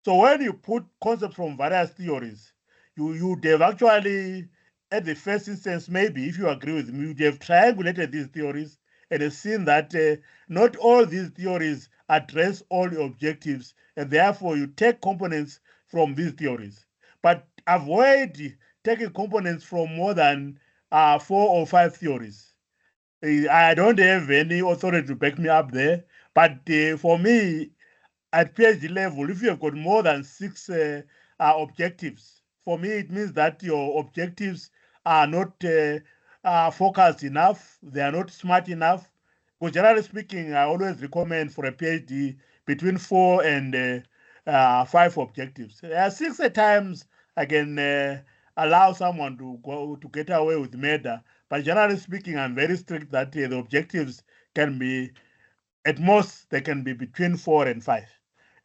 S1: So when you put concepts from various theories, you'd have actually, at the first instance, maybe if you agree with me, you'd have triangulated these theories and have seen that not all these theories address all your objectives, and therefore you take components from these theories. But avoid taking components from more than 4 or 5 theories. I don't have any authority to back me up there, but for me, at PhD level, if you have got more than 6 objectives, for me, it means that your objectives are not focused enough, they are not smart enough. Because generally speaking, I always recommend for a PhD between 4 and 5 objectives. 6 at times, I can allow someone to go to get away with murder. But generally speaking, I'm very strict that the objectives can be, at most, they can be between 4 and 5.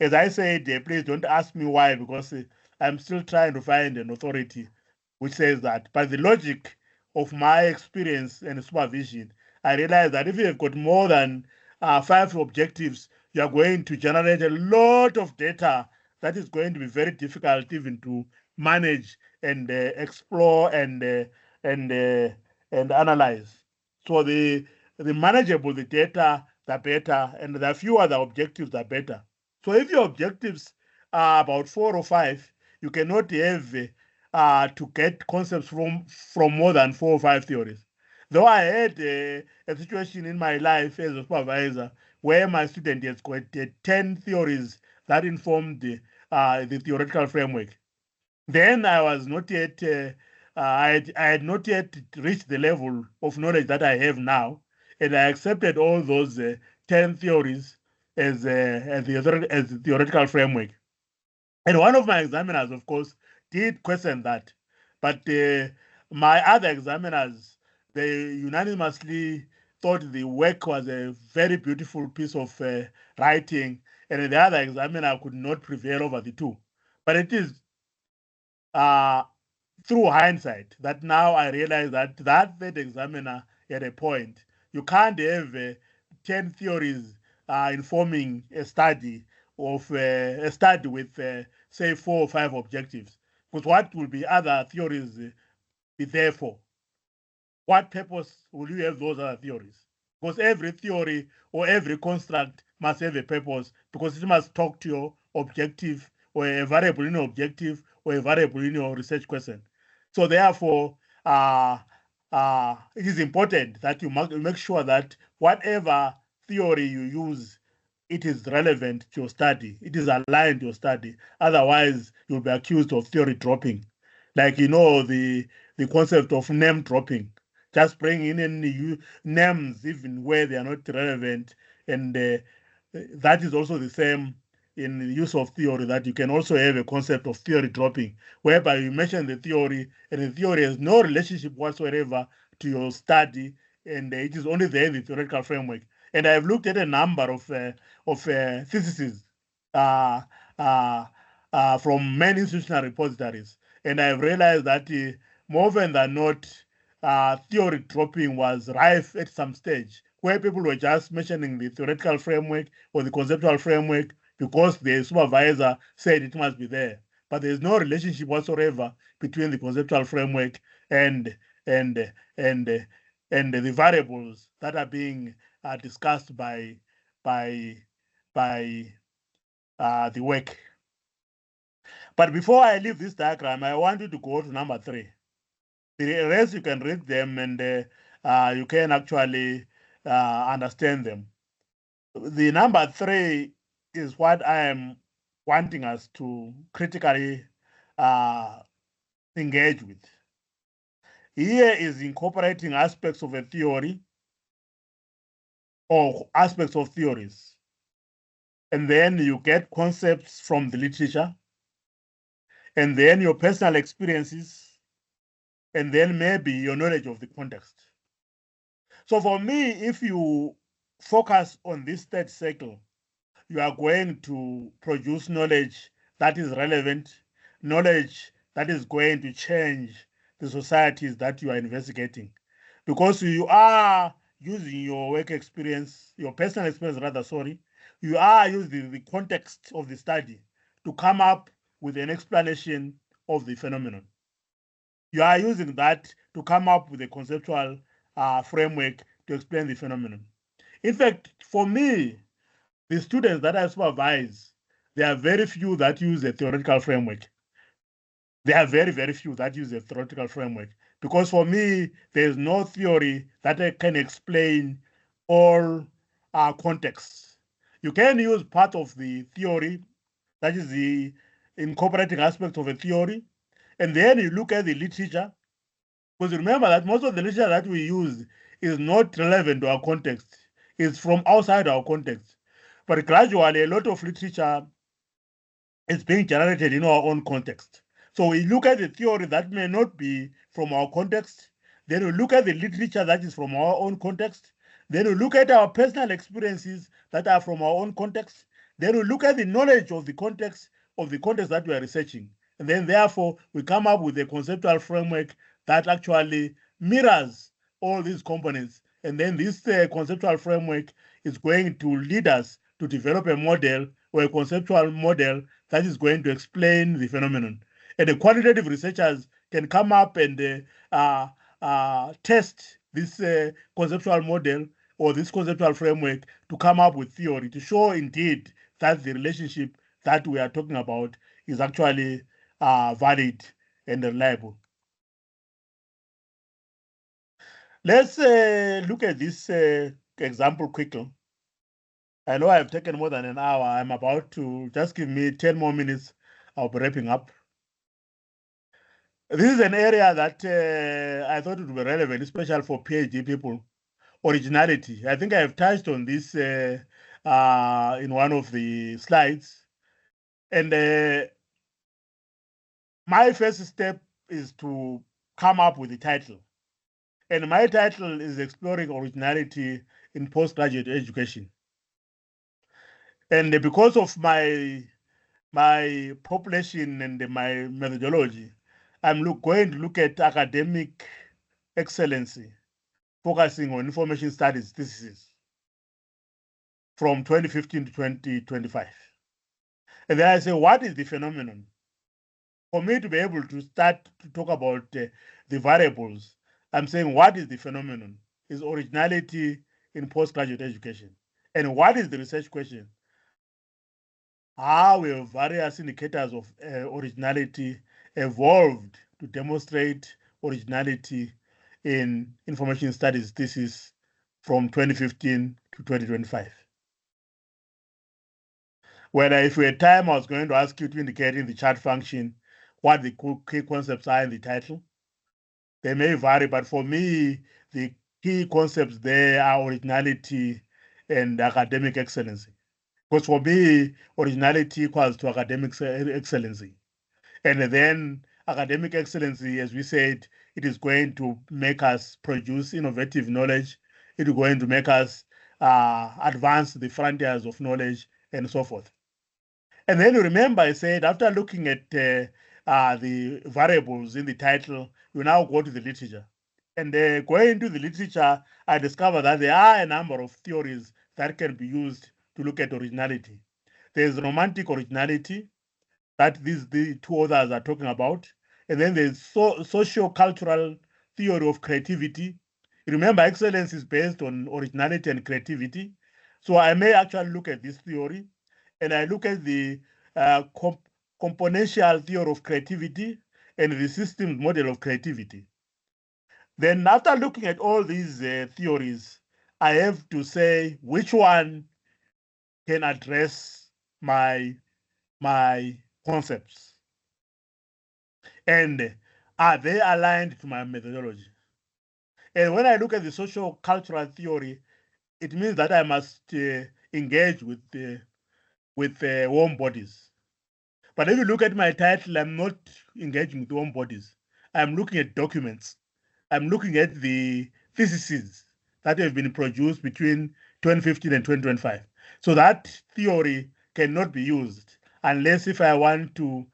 S1: As I said, please don't ask me why, because I'm still trying to find an authority which says that. But the logic of my experience and supervision, I realize that if you have got more than 5 objectives, you are going to generate a lot of data that is going to be very difficult even to manage and explore and and analyze. So the manageable the data, the better, and the fewer the objectives, the better. So if your objectives are about 4 or 5, you cannot have to get concepts from more than 4 or 5 theories. Though I had a situation in my life as a supervisor where my student has got 10 theories that informed the theoretical framework. Then I was not yet, I had not yet reached the level of knowledge that I have now, and I accepted all those 10 theories as the theoretical framework. And one of my examiners, of course, did question that. But my other examiners, they unanimously thought the work was a very beautiful piece of writing, and the other examiner could not prevail over the two. But it is uh, through hindsight that now I realize that third examiner had a point. You can't have 10 theories informing a study with say 4 or 5 objectives. Because what will be other theories be there for? What purpose will you have those other theories? Because every theory or every construct must have a purpose, because it must talk to your objective, or a variable in your objective, or a variable in your research question. So therefore, it is important that you make sure that whatever theory you use, it is relevant to your study. It is aligned to your study. Otherwise, you'll be accused of theory dropping. Like, the concept of name dropping, just bringing in names even where they are not relevant. And that is also the same in the use of theory, that you can also have a concept of theory dropping, whereby you mention the theory and the theory has no relationship whatsoever to your study, and it is only there in the theoretical framework. And I've looked at a number of theses uh, uh, from many institutional repositories, and I've realized that more often than not, theory dropping was rife at some stage, where people were just mentioning the theoretical framework or the conceptual framework because the supervisor said it must be there. But there's no relationship whatsoever between the conceptual framework and and and and the variables that are being discussed by by the work. But before I leave this diagram, I want you to go to number 3. The rest you can read them, and you can actually understand them. The number 3 is what I am wanting us to critically uh, engage with. Here is incorporating aspects of a theory or aspects of theories. And then you get concepts from the literature, and then your personal experiences, and then maybe your knowledge of the context. So for me, if you focus on this third cycle, you are going to produce knowledge that is relevant, knowledge that is going to change the societies that you are investigating. Because you are using your work experience, your personal experience rather, sorry, you are using the context of the study to come up with an explanation of the phenomenon. You are using that to come up with a conceptual framework to explain the phenomenon. In fact, for me, the students that I supervise, there are very few that use a theoretical framework. There are very, very few that use a theoretical framework. Because for me, there's no theory that can explain all contexts. You can use part of the theory, that is the incorporating aspect of a theory, and then you look at the literature. Because remember that most of the literature that we use is not relevant to our context. It's from outside our context. But gradually, a lot of literature is being generated in our own context. So we look at the theory that may not be from our context. Then we look at the literature that is from our own context. Then we look at our personal experiences that are from our own context. Then we look at the knowledge of the context that we are researching. And then therefore we come up with a conceptual framework that actually mirrors all these components. And then this conceptual framework is going to lead us to develop a model or a conceptual model that is going to explain the phenomenon. And the quantitative researchers can come up and test this conceptual model or this conceptual framework to come up with theory to show indeed that the relationship that we are talking about is actually valid and reliable. Let's look at this example quickly. I know I've taken more than an hour. I'm about to just give me 10 more minutes. I'll be wrapping up. This is an area that I thought would be relevant, especially for PhD people. Originality. I think I've touched on this in one of the slides. And my first step is to come up with the title. And my title is Exploring Originality in Postgraduate Education. And because of my population and my methodology, I'm going to look at academic excellency, focusing on information studies theses from 2015 to 2025. And then I say, what is the phenomenon? For me to be able to start to talk about the variables, I'm saying, what is the phenomenon? Is originality in postgraduate education? And what is the research question? How will various indicators of originality evolved to demonstrate originality in information studies thesis from 2015 to 2025? Whether if we had time, I was going to ask you to indicate in the chat function what the key concepts are in the title. They may vary, but for me, the key concepts there are originality and academic excellency. Because for me, originality equals to academic excellency. And then academic excellency, as we said, it is going to make us produce innovative knowledge. It is going to make us advance the frontiers of knowledge and so forth. And then you remember I said, after looking at the variables in the title, you now go to the literature. And going into the literature, I discovered that there are a number of theories that can be used to look at originality. There's romantic originality that the two authors are talking about. And then there's socio-cultural theory of creativity. Remember, excellence is based on originality and creativity. So I may actually look at this theory, and I look at the componential theory of creativity and the systems model of creativity. Then after looking at all these theories, I have to say which one can address my concepts, and are they aligned to my methodology? And when I look at the social cultural theory, it means that I must engage with warm bodies. But if you look at my title, I'm not engaging with warm bodies. I'm looking at documents. I'm looking at the theses that have been produced between 2015 and 2025. So that theory cannot be used unless if I want to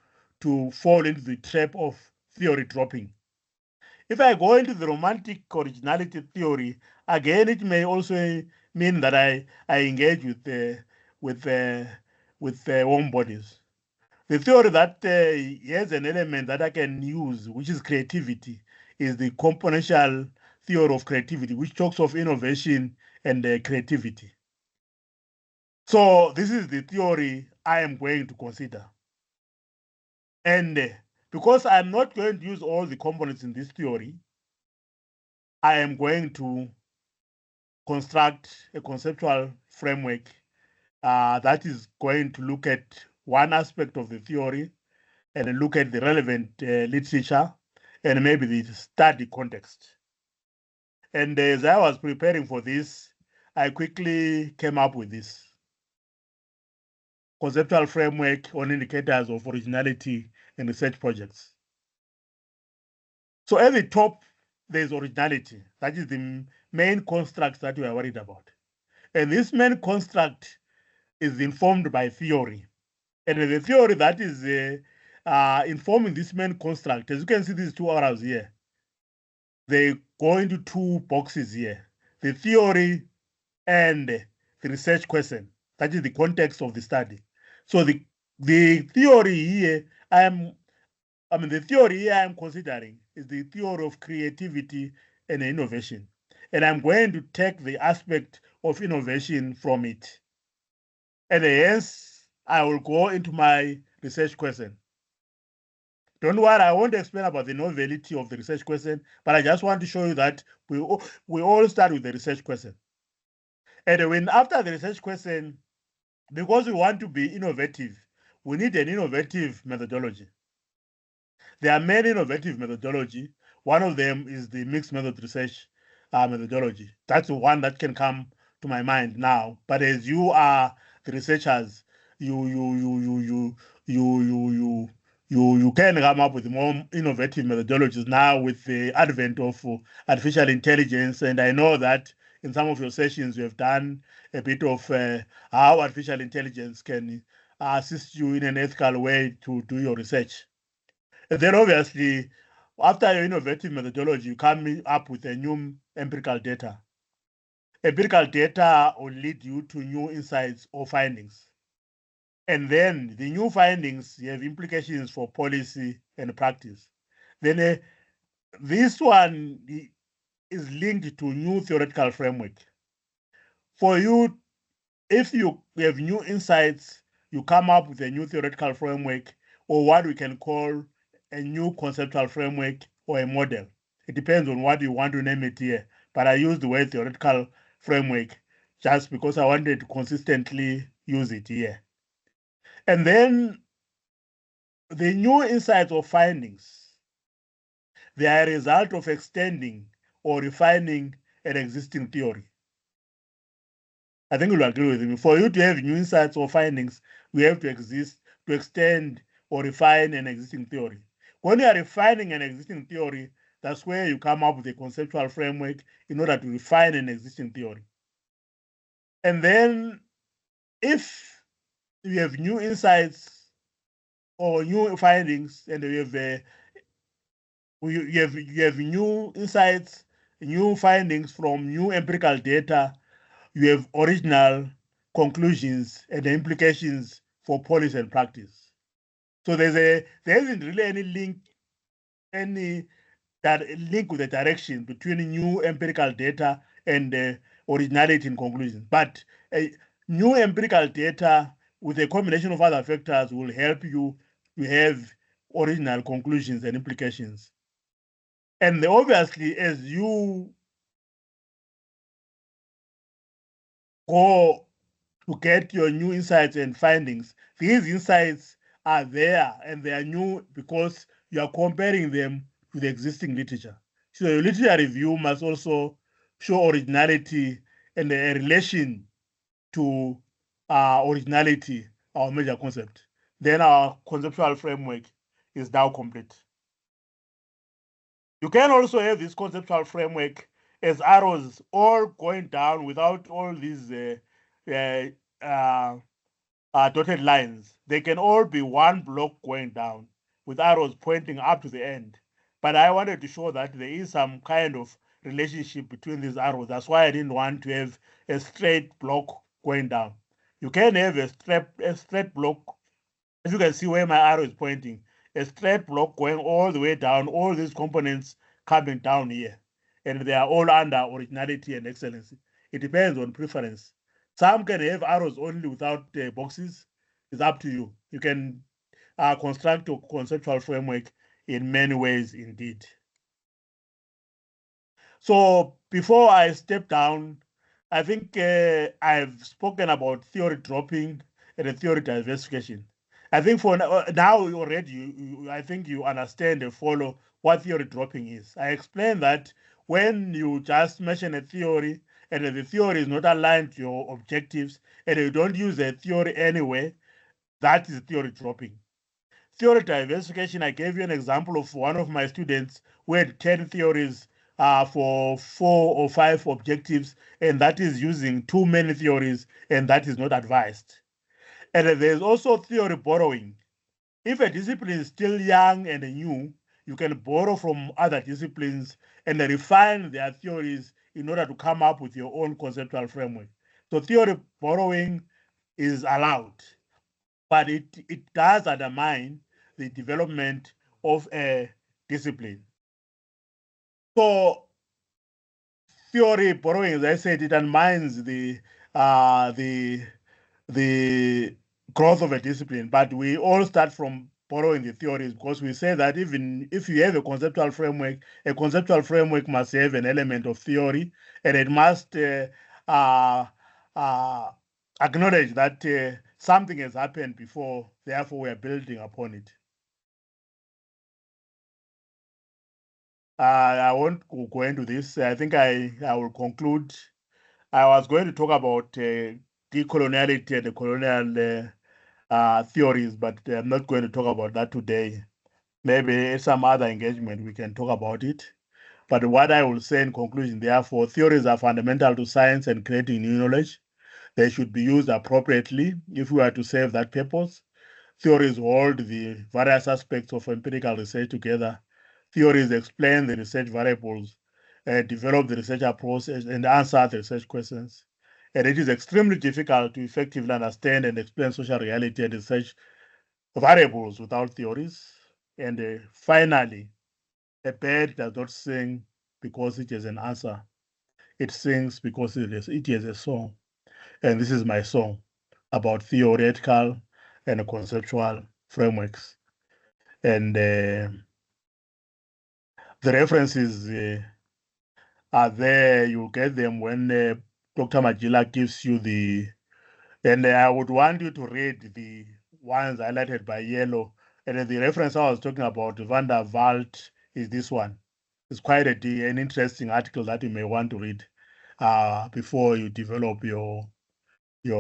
S1: fall into the trap of theory dropping. If I go into the romantic originality theory, again, it may also mean that I engage with warm bodies. The theory that has an element that I can use, which is creativity, is the componential theory of creativity, which talks of innovation and creativity. So this is the theory I am going to consider. And because I'm not going to use all the components in this theory, I am going to construct a conceptual framework that is going to look at one aspect of the theory and look at the relevant literature and maybe the study context. And as I was preparing for this, I quickly came up with this conceptual framework on indicators of originality in research projects. So at the top, there's originality. That is the main construct that we are worried about. And this main construct is informed by theory. And the theory that is informing this main construct, as you can see these two arrows here, they go into two boxes here. The theory and the research question. That is the context of the study. So the theory here, the theory here I'm considering is the theory of creativity and innovation. And I'm going to take the aspect of innovation from it. And hence, I will go into my research question. Don't worry, I won't explain about the novelty of the research question, but I just want to show you that we all start with the research question. And when after the research question, because we want to be innovative, we need an innovative methodology. There are many innovative methodology. One of them is the mixed method research methodology. That's the one that can come to my mind now. But as you are the researchers, you can come up with more innovative methodologies now with the advent of artificial intelligence. And I know that in some of your sessions you have done a bit of how artificial intelligence can assist you in an ethical way to do your research. And then obviously, after your innovative methodology, you come up with a new empirical data. Empirical data will lead you to new insights or findings. And then the new findings have implications for policy and practice. Then this one is linked to new theoretical framework. For you, if you have new insights, you come up with a new theoretical framework or what we can call a new conceptual framework or a model. It depends on what you want to name it here. But I use the word theoretical framework just because I wanted to consistently use it here. And then the new insights or findings, they are a result of extending or refining an existing theory. I think you'll agree with me. For you to have new insights or findings, we have to extend or refine an existing theory. When you are refining an existing theory, that's where you come up with a conceptual framework in order to refine an existing theory. And then if you have new insights or new findings and you have new insights, new findings from new empirical data, you have original conclusions and the implications for policy and practice. So there isn't really any link with the direction between new empirical data and originality in conclusions. But new empirical data with a combination of other factors will help you to have original conclusions and implications. And obviously, as you go to get your new insights and findings, these insights are there and they are new because you are comparing them to the existing literature. So your literature review must also show originality and a relation to originality, our major concept. Then our conceptual framework is now complete. You can also have this conceptual framework as arrows all going down without all these dotted lines. They can all be one block going down with arrows pointing up to the end. But I wanted to show that there is some kind of relationship between these arrows. That's why I didn't want to have a straight block going down. You can have a straight block, as you can see where my arrow is pointing, a straight block going all the way down, all these components coming down here. And they are all under originality and excellency. It depends on preference. Some can have arrows only without boxes. It's up to you. You can construct a conceptual framework in many ways indeed. So before I step down, I think I've spoken about theory dropping and the theory diversification. I think for now already, I think you understand and follow what theory dropping is. I explained that when you just mention a theory and the theory is not aligned to your objectives and you don't use a theory anyway, that is theory dropping. Theory diversification, I gave you an example of one of my students who had 10 theories for 4 or 5 objectives, and that is using too many theories, and that is not advised. And there's also theory borrowing. If a discipline is still young and new, you can borrow from other disciplines and refine their theories in order to come up with your own conceptual framework. So theory borrowing is allowed, but it does undermine the development of a discipline. So theory borrowing, as I said, it undermines the growth of a discipline. But we all start from borrowing the theories because we say that even if you have a conceptual framework must have an element of theory, and it must uh, uh, acknowledge that something has happened before, therefore we are building upon it. I won't go into this. I think I will conclude. I was going to talk about decoloniality and the colonial theories, but I'm not going to talk about that today. Maybe at some other engagement we can talk about it. But what I will say in conclusion, therefore, theories are fundamental to science and creating new knowledge. They should be used appropriately if we are to serve that purpose. Theories hold the various aspects of empirical research together. Theories explain the research variables, develop the research approach, and answer the research questions. And it is extremely difficult to effectively understand and explain social reality and research variables without theories. And finally, a bird does not sing because it has an answer. It sings because it has a song. And this is my song about theoretical and conceptual frameworks. And the references are there. You get them when Dr. Majila gives you the, and I would want you to read the ones highlighted by yellow. And the reference I was talking about, Van der Waalt, is this one. It's quite an interesting article that you may want to read before you develop your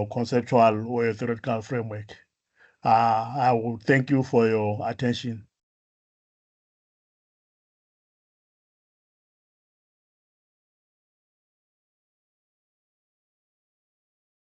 S1: conceptual or your theoretical framework. I will thank you for your attention.